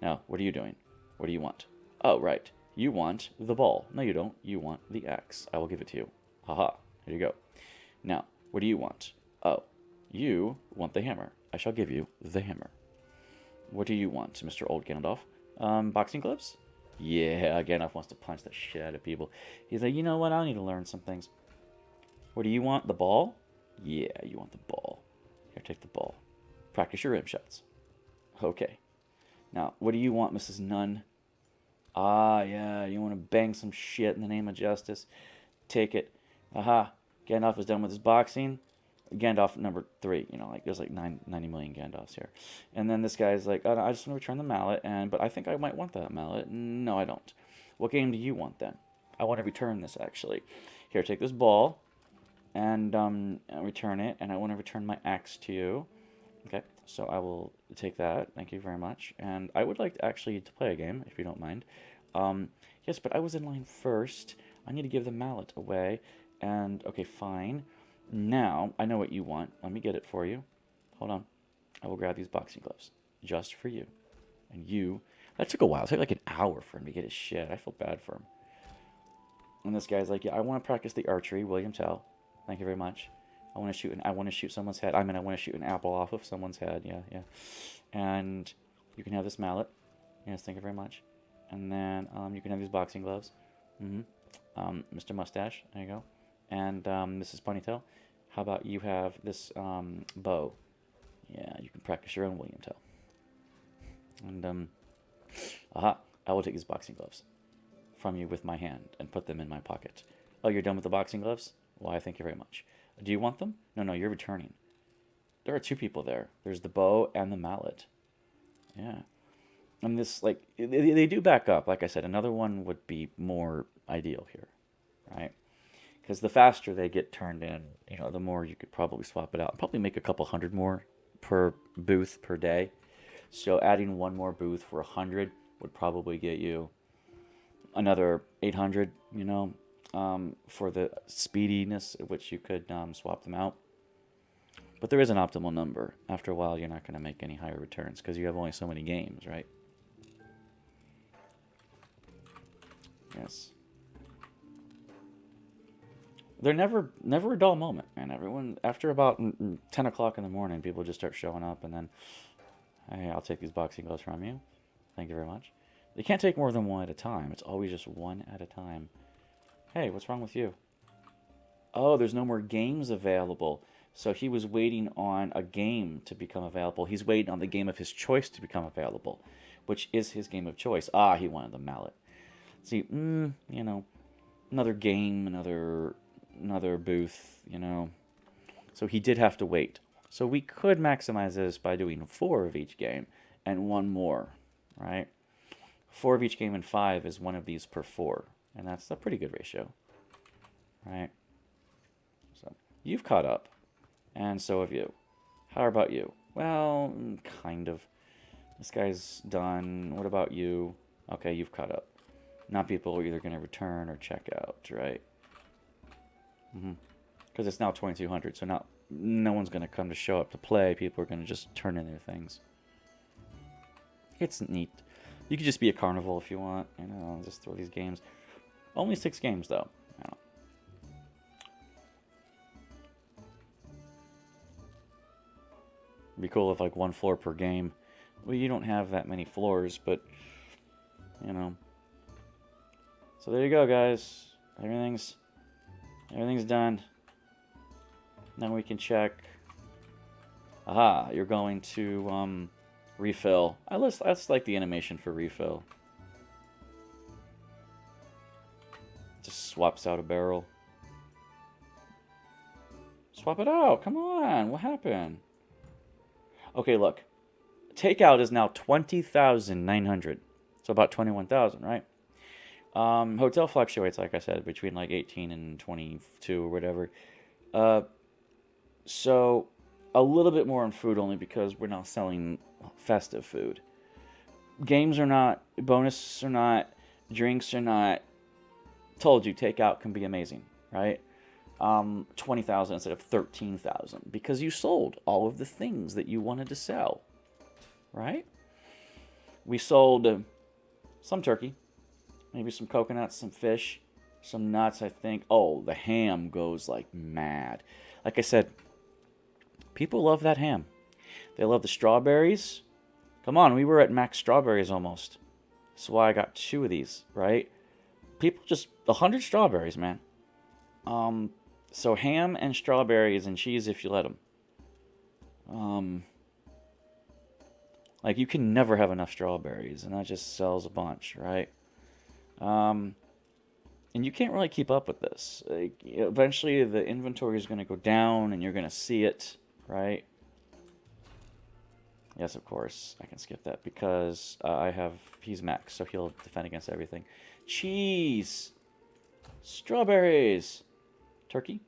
Now, what are you doing? What do you want? Oh, right. You want the ball. No, you don't. You want the axe. I will give it to you. Haha. Here you go. Now, what do you want? Oh, you want the hammer. I shall give you the hammer. What do you want, Mr. Old Gandalf? Boxing gloves? Yeah, Gandalf wants to punch the shit out of people. He's like, you know what? I need to learn some things. What do you want? The ball? Yeah, you want the ball. Here, take the ball. Practice your rim shots. Okay. Now, what do you want, Mrs. Nunn? Ah, yeah, you want to bang some shit in the name of justice. Take it. Aha. Gandalf is done with his boxing. Gandalf number 3. You know, like there's like 90 million Gandalfs here. And then this guy's like, oh, no, I just want to return the mallet, but I think I might want that mallet. No, I don't. What game do you want then? I want to return this, actually. Here, take this ball and return it, and I want to return my axe to you. Okay, so I will take that. Thank you very much. And I would like to play a game, if you don't mind. Yes, but I was in line first. I need to give the mallet away. And, okay, fine. Now, I know what you want. Let me get it for you. Hold on. I will grab these boxing gloves. Just for you. And you. That took a while. It took like an hour for him to get his shit. I feel bad for him. And this guy's like, yeah, I want to practice the archery. William Tell. Thank you very much. I want to shoot someone's head. I want to shoot an apple off of someone's head. Yeah. And you can have this mallet. Yes, thank you very much. And then you can have these boxing gloves. Mr. Mustache. There you go. And Mrs. Ponytail. How about you have this bow? Yeah, you can practice your own William Tell. And aha! I will take these boxing gloves from you with my hand and put them in my pocket. Oh, you're done with the boxing gloves? Why, thank you very much. Do you want them? No, you're returning. There are 2 people there. There's the bow and the mallet. Yeah. And this, like, they do back up. Like I said, another one would be more ideal here, right? Because the faster they get turned in, you know, the more you could probably swap it out. Probably make a couple hundred more per booth per day. So adding one more booth for 100 would probably get you another 800, you know, for the speediness at which you could swap them out. But there is an optimal number. After a while, you're not going to make any higher returns because you have only so many games, right? Yes. They're never a dull moment, man. Everyone, after about 10 o'clock in the morning, people just start showing up, and then, hey, I'll take these boxing gloves from you. Thank you very much. You can't take more than one at a time. It's always just one at a time. Hey, what's wrong with you? Oh, there's no more games available. So he was waiting on a game to become available. He's waiting on the game of his choice to become available, which is his game of choice. Ah, he wanted the mallet. See, you know, another game, another booth, you know. So he did have to wait. So we could maximize this by doing 4 of each game and 1 more, right? 4 of each game and 5 is 1 of these per 4. And that's a pretty good ratio, right? So you've caught up, and so have you. How about you? Well, kind of. This guy's done. What about you? Okay, you've caught up. Now people are either going to return or check out, right? Because it's now 2200, so now no one's going to come to show up to play. People are going to just turn in their things. It's neat. You could just be a carnival if you want, you know, just throw these games. Only 6 games, though. I don't know. It'd be cool if, like, 1 floor per game. Well, you don't have that many floors, but, you know. So there you go, guys. Everything's done. Now we can check. Aha, you're going to refill. That's like the animation for refill. Just swaps out a barrel. Swap it out. Come on. What happened? Okay, look. Takeout is now 20,900. So about 21,000, right? Hotel fluctuates, like I said, between like 18 and 22 or whatever. So a little bit more on food only because we're now selling festive food. Games are not, bonuses are not, drinks are not. Told you, takeout can be amazing, right? 20,000 instead of 13,000 because you sold all of the things that you wanted to sell, right? We sold some turkey, maybe some coconuts, some fish, some nuts, I think. Oh, the ham goes like mad. Like I said, people love that ham. They love the strawberries Come on, we were at max strawberries almost. That's why I got 2 of these, right? People just 100 strawberries, man. So ham and strawberries and cheese if you let them. Like you can never have enough strawberries, and that just sells a bunch, right? Um, and you can't really keep up with this. Like, eventually, the inventory is going to go down, and you're going to see it, right? Yes, of course, I can skip that because he's max, so he'll defend against everything. Cheese! Strawberries! Turkey?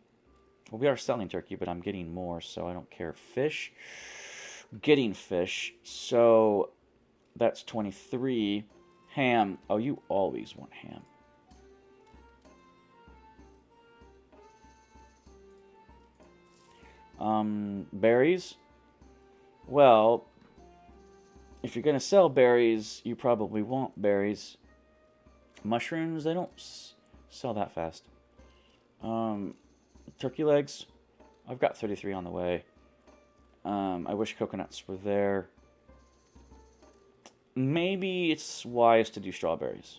Well, we are selling turkey, but I'm getting more, so I don't care. Fish? Getting fish, so that's 23. Ham. Oh, you always want ham. Berries? Well, if you're going to sell berries, you probably want berries. Mushrooms, they don't sell that fast. Turkey legs, I've got 33 on the way. I wish coconuts were there. Maybe it's wise to do strawberries.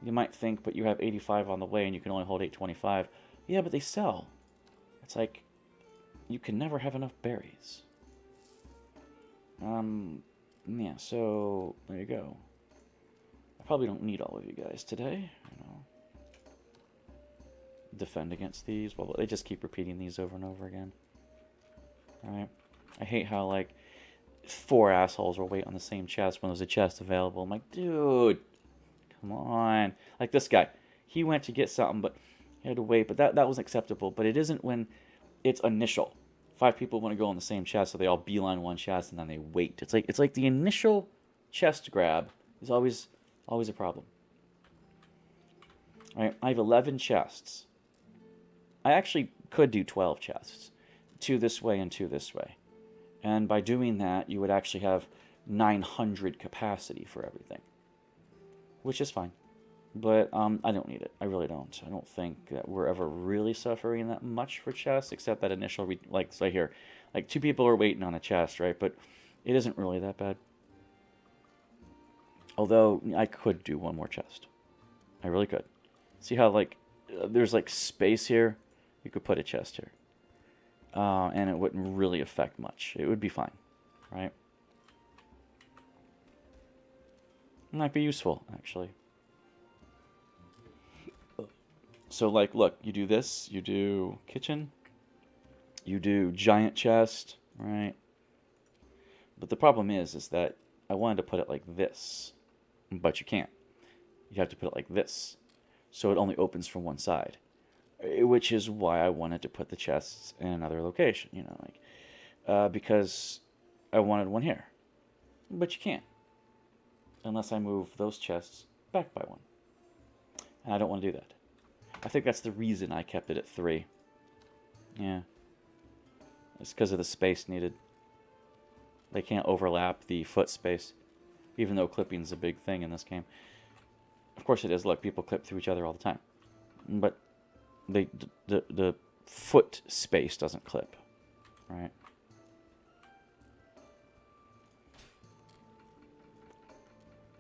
You might think, but you have 85 on the way and you can only hold 825. Yeah, but they sell. It's like, you can never have enough berries. Yeah, so there you go. I probably don't need all of you guys today. You know, defend against these. Well, they just keep repeating these over and over again. Alright. I hate how, like, 4 assholes will wait on the same chest when there's a chest available. I'm like, dude, come on. Like this guy. He went to get something, but he had to wait. But that was acceptable. But it isn't when it's initial. 5 people want to go on the same chest, so they all beeline one chest, and then they wait. It's like the initial chest grab is always a problem. All right, I have 11 chests. I actually could do 12 chests. 2 this way and 2 this way. And by doing that, you would actually have 900 capacity for everything. Which is fine. But I don't need it. I really don't. I don't think that we're ever really suffering that much for chests, except that initial, like, right here. Like, 2 people are waiting on a chest, right? But it isn't really that bad. Although, I could do 1 more chest. I really could. See how, like, there's, like, space here? You could put a chest here. And it wouldn't really affect much. It would be fine, right? It might be useful, actually. So, like, look, you do this, you do kitchen, you do giant chest, right? But the problem is that I wanted to put it like this, but you can't. You have to put it like this, so it only opens from one side, which is why I wanted to put the chests in another location, you know, like, because I wanted one here, but you can't, unless I move those chests back by 1, and I don't want to do that. I think that's the reason I kept it at 3. Yeah. It's because of the space needed. They can't overlap the foot space, even though clipping's a big thing in this game. Of course it is. Look, people clip through each other all the time. But the foot space doesn't clip, right?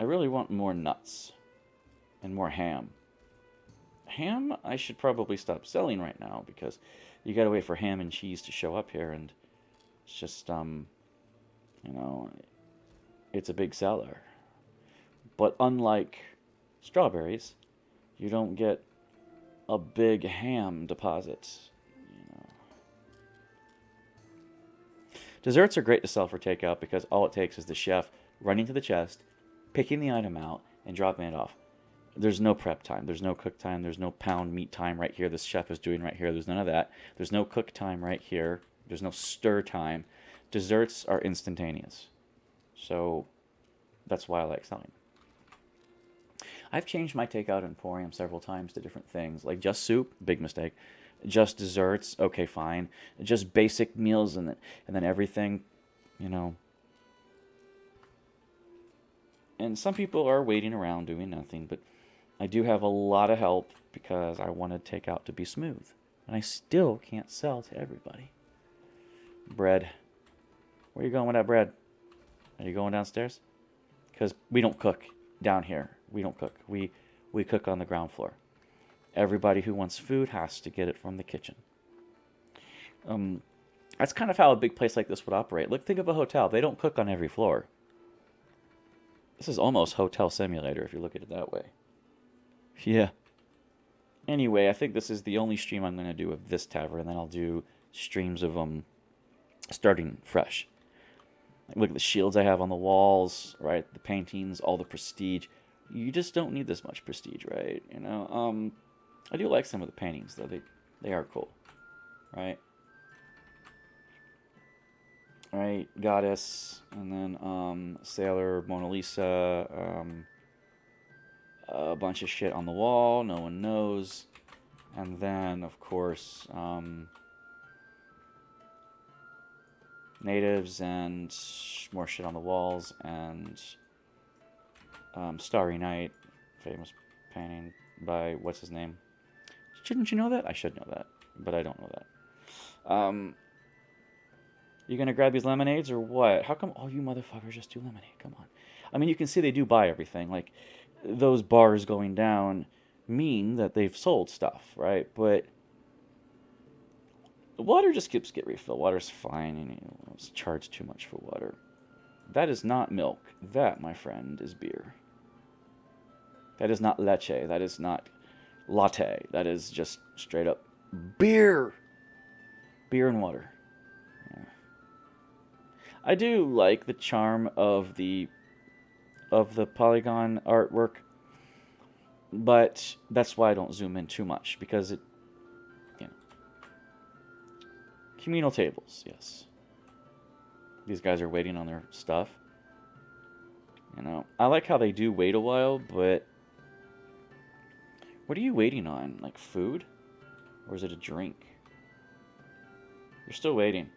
I really want more nuts and more ham. Ham, I should probably stop selling right now because you gotta wait for ham and cheese to show up here, and it's just, you know, it's a big seller. But unlike strawberries, you don't get a big ham deposit. You know. Desserts are great to sell for takeout because all it takes is the chef running to the chest, picking the item out, and dropping it off. There's no prep time. There's no cook time. There's no pound meat time right here. This chef is doing right here. There's none of that. There's no cook time right here. There's no stir time. Desserts are instantaneous. So that's why I like selling. I've changed my takeout emporium several times to different things. Like just soup, big mistake. Just desserts, okay, fine. Just basic meals and then everything, you know. And some people are waiting around doing nothing, but I do have a lot of help because I wanted takeout to be smooth. And I still can't sell to everybody. Bread. Where you going with that bread? Are you going downstairs? Because we don't cook down here. We don't cook. We cook on the ground floor. Everybody who wants food has to get it from the kitchen. That's kind of how a big place like this would operate. Look, think of a hotel. They don't cook on every floor. This is almost Hotel Simulator if you look at it that way. Yeah. Anyway, I think this is the only stream I'm going to do of this tavern, and then I'll do streams of them starting fresh. Look at the shields I have on the walls, right? The paintings, all the prestige. You just don't need this much prestige, right? You know, I do like some of the paintings, though. They are cool, right? Right, Goddess, and then Sailor, Mona Lisa, a bunch of shit on the wall, no one knows. And then, of course, natives and more shit on the walls, and Starry Night, famous painting by, what's his name? Shouldn't you know that? I should know that, but I don't know that. You gonna grab these lemonades or what? How come all you motherfuckers just do lemonade? Come on. I mean, you can see they do buy everything. Like, those bars going down mean that they've sold stuff, right? But water just get refilled. Water's fine, and you know, it's charged too much for water. That is not milk. That, my friend, is beer. That is not leche. That is not latte. That is just straight up beer. Beer and water. Yeah. I do like the charm of the polygon artwork, but that's why I don't zoom in too much, because it, you know. Communal tables, yes. These guys are waiting on their stuff. You know, I like how they do wait a while, but what are you waiting on? Like food? Or is it a drink? You're still waiting.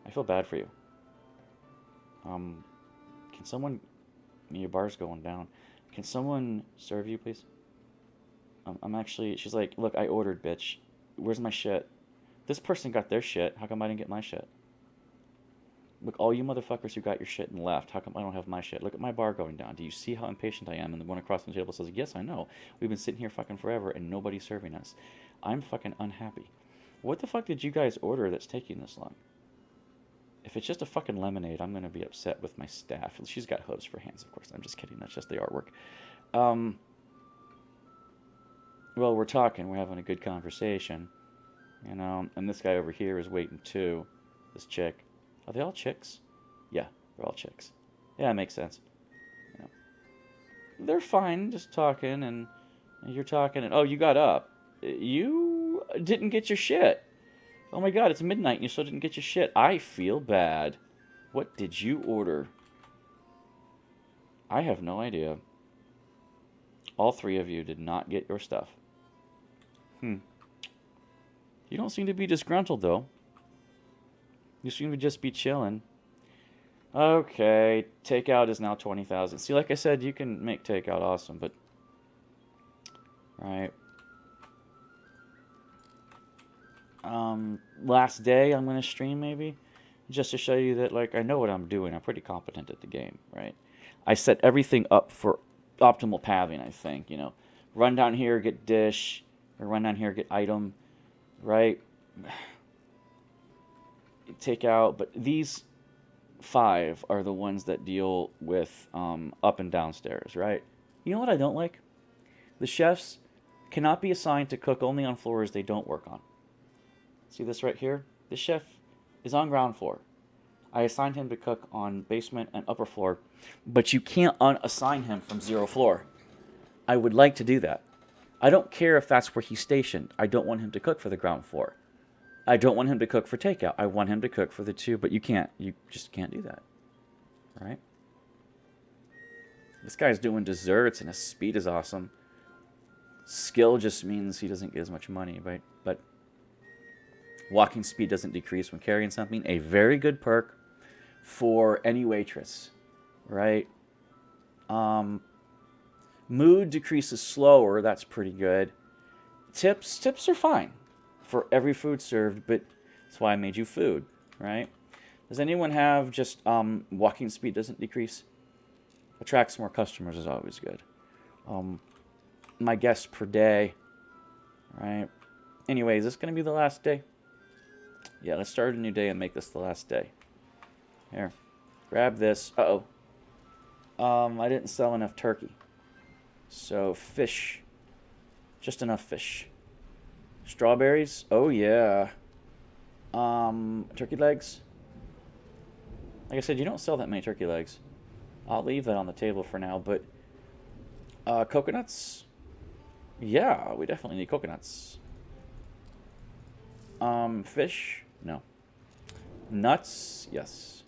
I feel bad for you. Can someone... Your bar's going down. Can someone serve you, please? I'm actually... She's like, look, I ordered, bitch. Where's my shit? This person got their shit. How come I didn't get my shit? Look, all you motherfuckers who got your shit and left, how come I don't have my shit? Look at my bar going down. Do you see how impatient I am? And the one across the table says, yes, I know. We've been sitting here fucking forever and nobody's serving us. I'm fucking unhappy. What the fuck did you guys order that's taking this long? If it's just a fucking lemonade, I'm going to be upset with my staff. She's got hooves for hands, of course. I'm just kidding. That's just the artwork. Well, we're talking. We're having a good conversation. You know, and this guy over here is waiting too. This chick. Are they all chicks? Yeah, they're all chicks. Yeah, it makes sense. You know, they're fine, just talking, and you're talking, and oh, you got up. You didn't get your shit. Oh my god, it's midnight and you still didn't get your shit. I feel bad. What did you order? I have no idea. All three of you did not get your stuff. You don't seem to be disgruntled, though. You seem to just be chilling. Okay, takeout is now 20,000. See, like I said, you can make takeout awesome, but... Right. Last day I'm going to stream, maybe? Just to show you that, like, I know what I'm doing. I'm pretty competent at the game, right? I set everything up for optimal pathing, I think, you know. Run down here, get dish, or run down here, get item, right? Take out, but these 5 are the ones that deal with up and downstairs, right? You know what I don't like? The chefs cannot be assigned to cook only on floors they don't work on. See this right here? The chef is on ground floor. I assigned him to cook on basement and upper floor, but you can't unassign him from 0 floor. I would like to do that. I don't care if that's where he's stationed. I don't want him to cook for the ground floor. I don't want him to cook for takeout. I want him to cook for the 2, but you can't. You just can't do that. Right? This guy's doing desserts and his speed is awesome. Skill just means he doesn't get as much money, right? But walking speed doesn't decrease when carrying something. A very good perk for any waitress, right? Mood decreases slower. That's pretty good. Tips are fine for every food served, but that's why I made you food, right? Does anyone have just walking speed doesn't decrease? Attracts more customers is always good. My guests per day, right? Anyway, is this going to be the last day? Yeah, let's start a new day and make this the last day. Here, grab this. Uh-oh. I didn't sell enough turkey. So, fish. Just enough fish. Strawberries? Oh, yeah. Turkey legs? Like I said, you don't sell that many turkey legs. I'll leave that on the table for now, but... coconuts? Yeah, we definitely need coconuts. Fish? No. Nuts? Yes.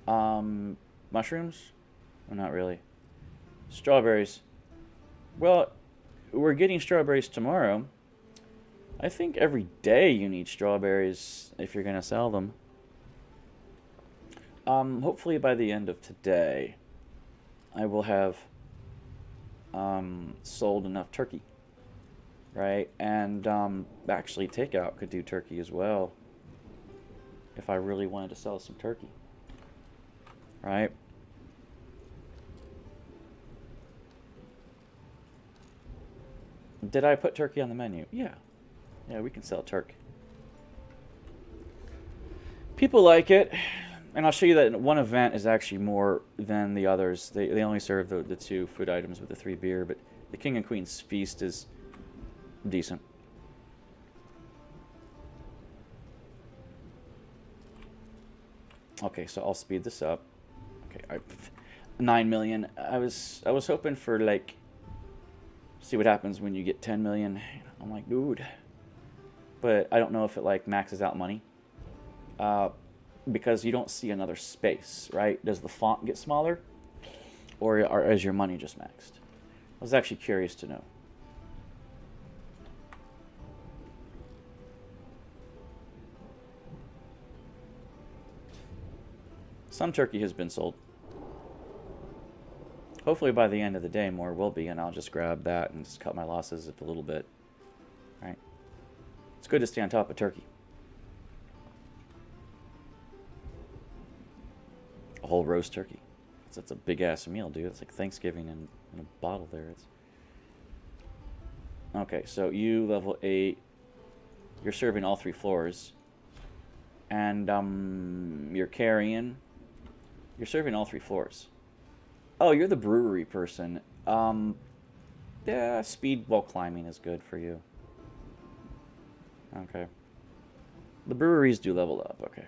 Mushrooms? Well, not really. Strawberries. Well, we're getting strawberries tomorrow. I think every day you need strawberries if you're going to sell them. Hopefully by the end of today, I will have sold enough turkey. Right? And actually takeout could do turkey as well. If I really wanted to sell some turkey. Right? Did I put turkey on the menu? Yeah. Yeah, we can sell turkey. People like it. And I'll show you that one event is actually more than the others. They only serve the 2 food items with the 3 beer, but the King and Queen's Feast is decent. Okay, so I'll speed this up. Okay, 9 million. I was hoping for like, see what happens when you get 10 million. I'm like, dude. But I don't know if it like maxes out money. Because you don't see another space, right? Does the font get smaller? Or is your money just maxed? I was actually curious to know. Some turkey has been sold. Hopefully by the end of the day more will be, and I'll just grab that and just cut my losses a little bit. All right. It's good to stay on top of turkey. A whole roast turkey. That's a big ass meal, dude. It's like Thanksgiving in a bottle there. It's okay. So you level 8. You're serving all 3 floors, and you're carrying. You're serving all 3 floors. Oh, you're the brewery person. Yeah, speed while climbing is good for you. Okay. The breweries do level up. Okay.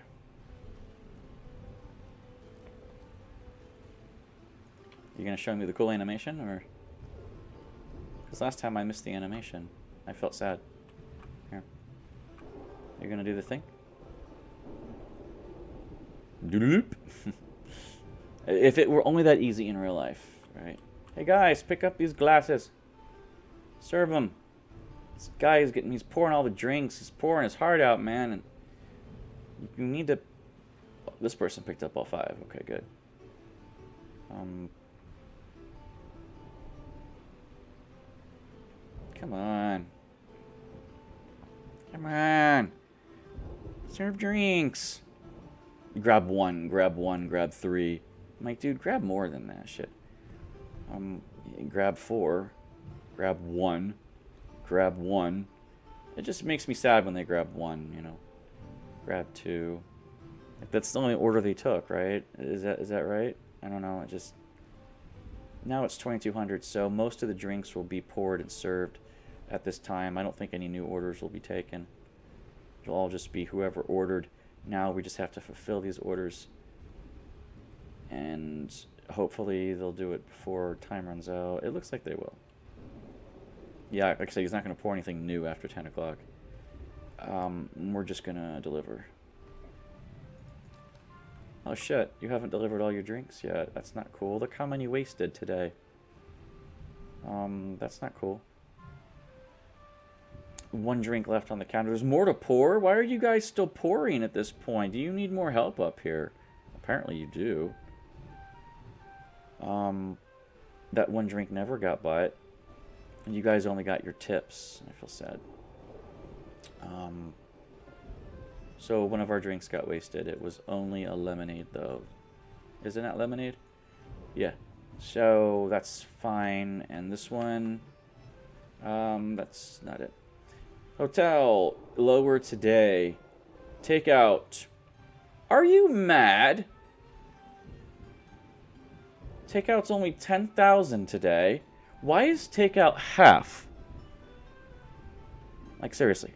You gonna show me the cool animation, or? Because last time I missed the animation, I felt sad. Here. You're gonna do the thing? Doodaloop. If it were only that easy in real life, right? Hey guys, pick up these glasses. Serve them. This guy is he's pouring all the drinks. He's pouring his heart out, man. And you need to. Oh, this person picked up all 5. Okay, good. Come on. Come on. Serve drinks. You grab 1, grab 3. I'm like, dude, grab more than that shit. Grab 4. Grab 1. Grab 1. It just makes me sad when they grab 1, you know. Grab 2. Like, that's the only order they took, right? Is that right? I don't know. It just... Now it's 2200, so most of the drinks will be poured and served at this time. I don't think any new orders will be taken. It'll all just be whoever ordered. Now we just have to fulfill these orders. And hopefully they'll do it before time runs out. It looks like they will. Yeah, like I said, he's not going to pour anything new after 10 o'clock. We're just going to deliver. Oh shit, you haven't delivered all your drinks yet. That's not cool. Look how many wasted today. That's not cool. 1 drink left on the counter. There's more to pour? Why are you guys still pouring at this point? Do you need more help up here? Apparently you do. That 1 drink never got bought. And you guys only got your tips. I feel sad. So one of our drinks got wasted. It was only a lemonade, though. Isn't that lemonade? Yeah. So that's fine. And this one, that's not it. Hotel, lower today. Takeout. Are you mad? Takeout's only 10,000 today. Why is takeout half? Like, seriously.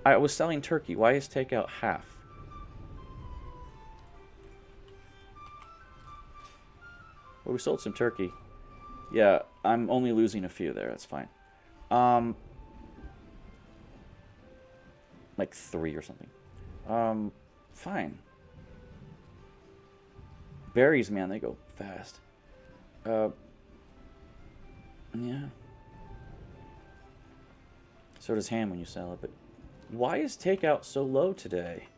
I was selling turkey. Why is takeout half? Well, we sold some turkey. Yeah, I'm only losing a few there. That's fine. Like 3 or something. Fine. Berries, man, they go fast. Yeah. So does ham when you sell it, but why is takeout so low today?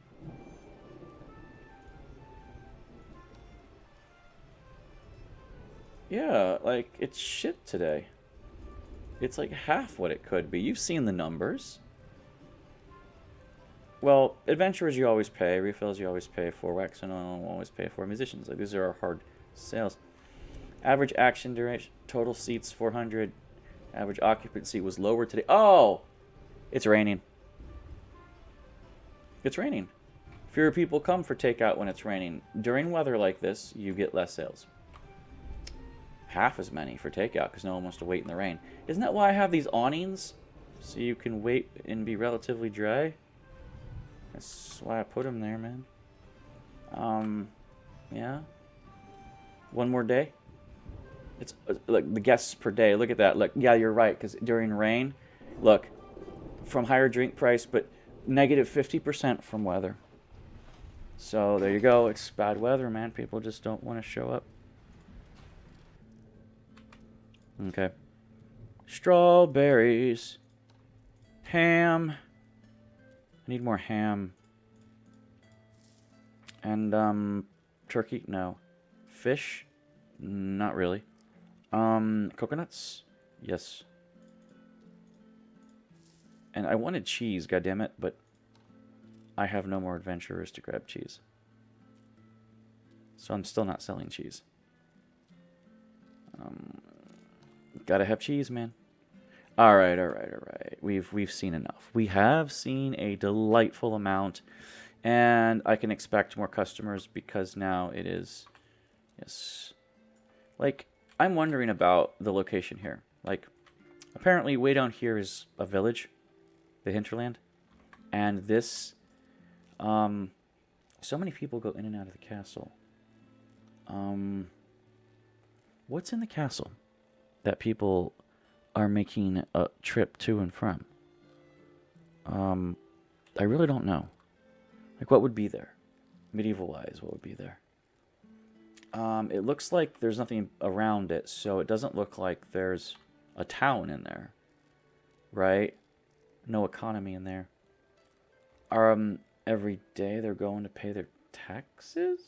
Yeah, like, it's shit today. It's like half what it could be. You've seen the numbers. Well, adventurers you always pay, refills you always pay for, wax and oil you always pay for, musicians. Like, these are our hard sales. Average action duration, total seats 400. Average occupancy was lower today. Oh! It's raining. It's raining. Fewer people come for takeout when it's raining. During weather like this, you get less sales. Half as many for takeout because no one wants to wait in the rain. Isn't that why I have these awnings? So you can wait and be relatively dry? That's why I put them there, man. Yeah. One more day. It's like the guests per day. Look at that. Look, yeah, you're right. Because during rain, look, from higher drink price, but negative 50% from weather. So there you go. It's bad weather, man. People just don't want to show up. Okay. Strawberries. Ham. I need more ham. And, turkey? No. Fish? Not really. Coconuts? Yes. And I wanted cheese, goddammit, but I have no more adventurers to grab cheese. So I'm still not selling cheese. Gotta have cheese, man. Alright, alright, alright. We've seen enough. We have seen a delightful amount, and I can expect more customers because now it is... Yes. Like, I'm wondering about the location here. Like, apparently way down here is a village, the hinterland, and this... so many people go in and out of the castle. What's in the castle that people are making a trip to and from? I really don't know. Like, what would be there? Medieval-wise, what would be there? It looks like there's nothing around it, so it doesn't look like there's a town in there. Right? No economy in there. Every day they're going to pay their taxes?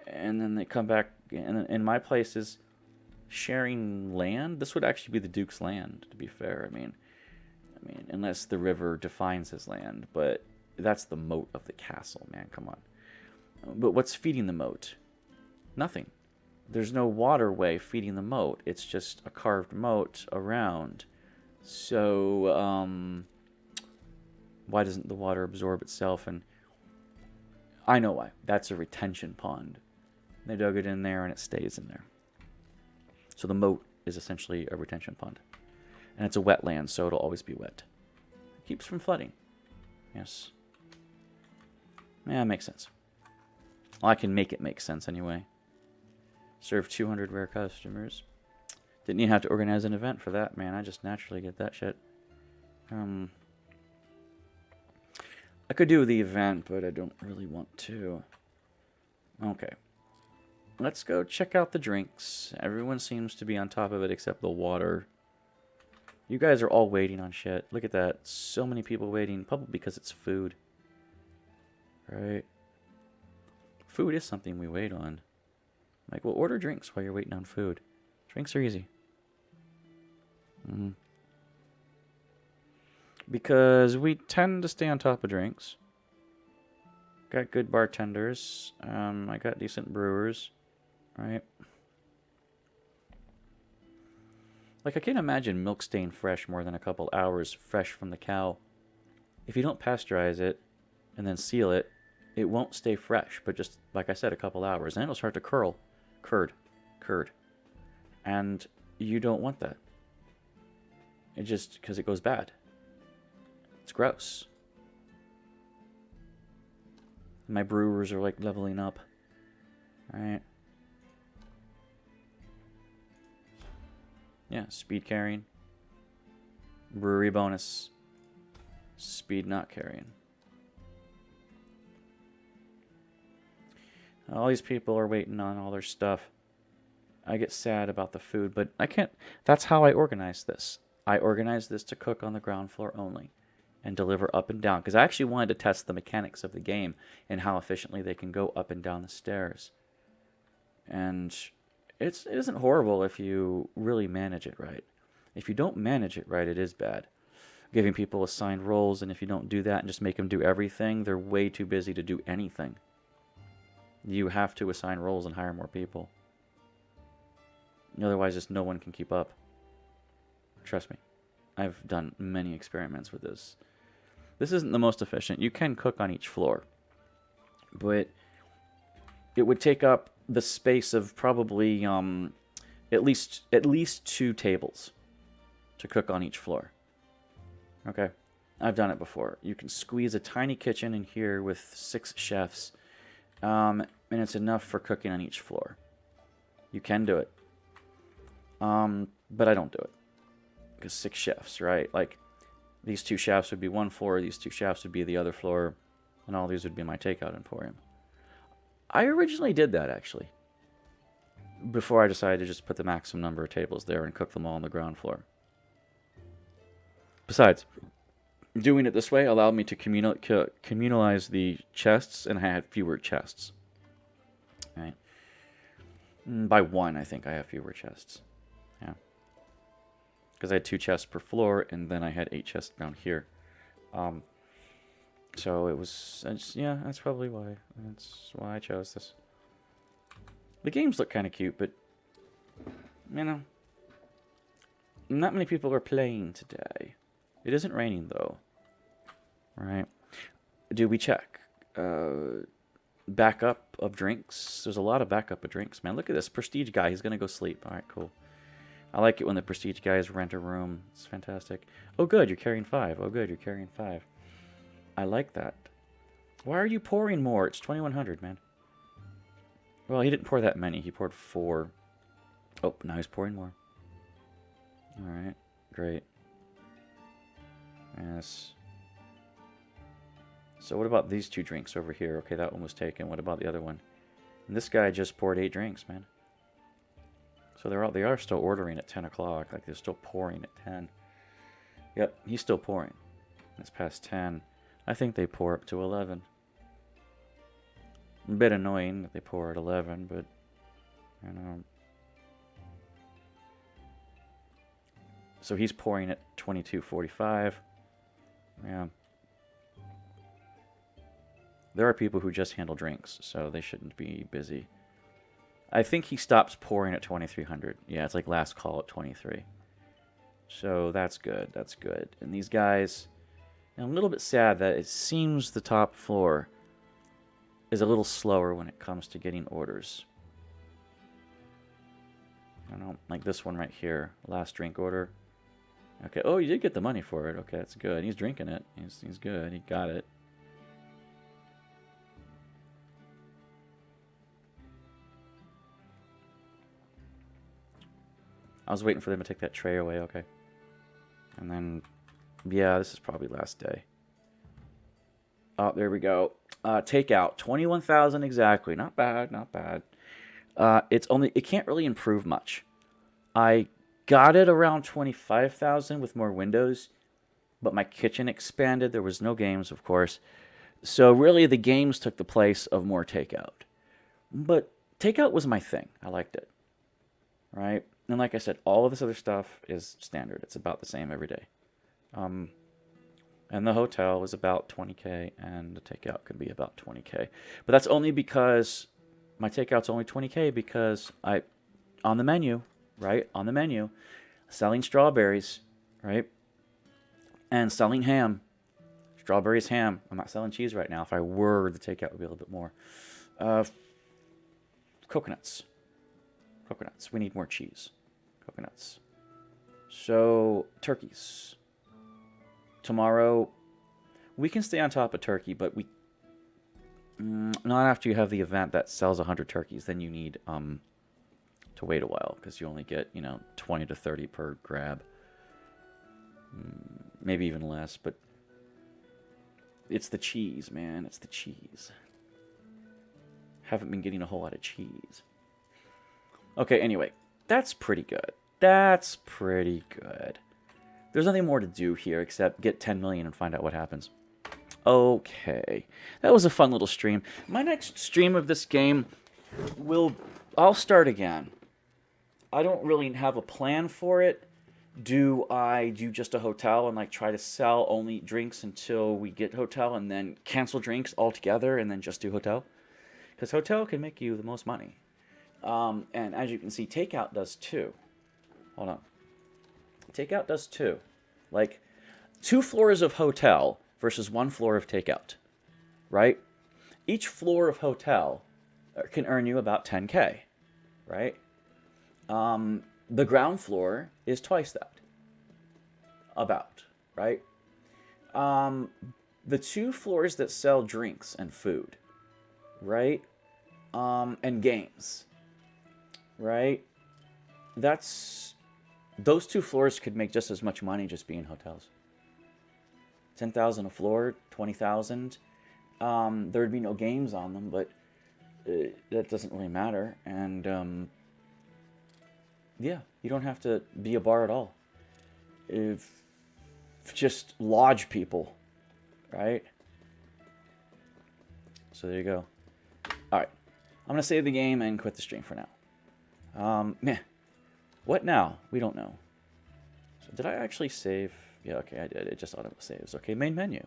And then they come back, and my place is sharing land. This would actually be the Duke's land, to be fair. I mean, unless the river defines his land, but that's the moat of the castle, man. Come on. But what's feeding the moat? Nothing. There's no waterway feeding the moat. It's just a carved moat around. So, why doesn't the water absorb itself? And I know why. That's a retention pond. They dug it in there and it stays in there. So the moat is essentially a retention pond. And it's a wetland, so it'll always be wet. It keeps from flooding. Yes. Yeah, it makes sense. Well, I can make it make sense anyway. Serve 200 rare customers. Didn't even have to organize an event for that, man. I just naturally get that shit. I could do the event, but I don't really want to. Okay. Let's go check out the drinks. Everyone seems to be on top of it except the water. You guys are all waiting on shit. Look at that. So many people waiting. Probably because it's food. Right? Food is something we wait on. Like, well, order drinks while you're waiting on food. Drinks are easy. because we tend to stay on top of drinks. Got good bartenders. I got decent brewers, right? Like, I can't imagine milk staying fresh more than a couple hours fresh from the cow. If you don't pasteurize it and then seal it, it won't stay fresh, but just, like I said, a couple hours. And it'll start to curd. And you don't want that. It just, because it goes bad. It's gross. My brewers are, like, leveling up. Alright. Yeah, speed carrying. Brewery bonus. Speed not carrying. All these people are waiting on all their stuff. I get sad about the food, but I can't. That's how I organize this. I organize this to cook on the ground floor only and deliver up and down, because I actually wanted to test the mechanics of the game and how efficiently they can go up and down the stairs. And it isn't horrible if you really manage it right. If you don't manage it right, it is bad. Giving people assigned roles, and if you don't do that and just make them do everything, they're way too busy to do anything. You have to assign roles and hire more people. Otherwise, just no one can keep up. Trust me. I've done many experiments with this. This isn't the most efficient. You can cook on each floor, but it would take up the space of probably at least 2 tables to cook on each floor. Okay, I've done it before. You can squeeze a tiny kitchen in here with 6 chefs, and it's enough for cooking on each floor. You can do it, but I don't do it because 6 chefs, right? Like, these 2 chefs would be one floor, these 2 chefs would be the other floor, and all these would be my takeout emporium. I originally did that, actually, before I decided to just put the maximum number of tables there and cook them all on the ground floor. Besides, doing it this way allowed me to communalize the chests, and I had fewer chests. Right? By 1, I think I have fewer chests. Yeah. Because I had 2 chests per floor, and then I had 8 chests down here. So it was, yeah, that's probably why. That's why I chose this. The games look kind of cute, but, you know, not many people are playing today. It isn't raining, though. Right? Do we check? Backup of drinks. There's a lot of backup of drinks, man. Look at this. Prestige guy. He's going to go sleep. All right, cool. I like it when the prestige guys rent a room. It's fantastic. Oh, good. You're carrying 5. Oh, good. You're carrying 5. I like that. Why are you pouring more? It's 2100, man. Well, he didn't pour that many. He poured 4. Oh, now he's pouring more. All right. Great. Yes. So what about these 2 drinks over here? Okay, that one was taken. What about the other one? And this guy just poured 8 drinks, man. So they are still ordering at 10 o'clock. Like, they're still pouring at 10. Yep, he's still pouring. It's past 10. I think they pour up to 11. A bit annoying that they pour at 11, but, you know. So he's pouring at 22:45. Yeah. There are people who just handle drinks, so they shouldn't be busy. I think he stops pouring at 2300. Yeah, it's like last call at 23. So that's good. That's good. And these guys, and I'm a little bit sad that it seems the top floor is a little slower when it comes to getting orders. I don't know, like this one right here, last drink order. Okay, oh, you did get the money for it. Okay, that's good. He's drinking it. He's good. He got it. I was waiting for them to take that tray away. Okay. And then, yeah, this is probably last day. Oh, there we go. Takeout, 21,000 exactly. Not bad, not bad. It can't really improve much. I got it around 25,000 with more windows, but my kitchen expanded. There was no games, of course. So really, the games took the place of more takeout. But takeout was my thing. I liked it. Right? And like I said, all of this other stuff is standard. It's about the same every day. And the hotel was about 20K, and the takeout could be about 20K. But that's only because my takeout's only 20K because on the menu, right? On the menu, selling strawberries, right? And selling ham. Strawberries, ham. I'm not selling cheese right now. If I were, the takeout would be a little bit more. Coconuts. Coconuts. We need more cheese. Coconuts. So, turkeys. Tomorrow, we can stay on top of turkey, but not after you have the event that sells 100 turkeys. Then you need to wait a while because you only get 20 to 30 per grab, maybe even less. But it's the cheese, man. It's the cheese. Haven't been getting a whole lot of cheese. Okay, anyway, that's pretty good. That's pretty good. There's nothing more to do here except get 10 million and find out what happens. Okay. That was a fun little stream. My next stream of this game I'll start again. I don't really have a plan for it. Do I do just a hotel and like try to sell only drinks until we get hotel and then cancel drinks altogether and then just do hotel? Because hotel can make you the most money. And as you can see, takeout does too. Hold on. Takeout does too. Like 2 floors of hotel versus 1 floor of takeout, right? Each floor of hotel can earn you about 10K, right? The ground floor is twice that, about, right? The 2 floors that sell drinks and food, right? And games, right? Those 2 floors could make just as much money just being hotels. 10,000 a floor, 20,000. There'd be no games on them, but that doesn't really matter. And yeah, you don't have to be a bar at all. Just lodge people, right? So there you go. All right, I'm gonna save the game and quit the stream for now. Meh. What now? We don't know. So did I actually save? Yeah, okay, I did. It just auto saves. Okay, main menu.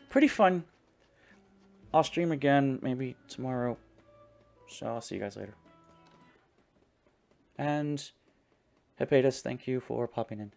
Pretty fun. I'll stream again maybe tomorrow. So I'll see you guys later. And Hepetus, thank you for popping in.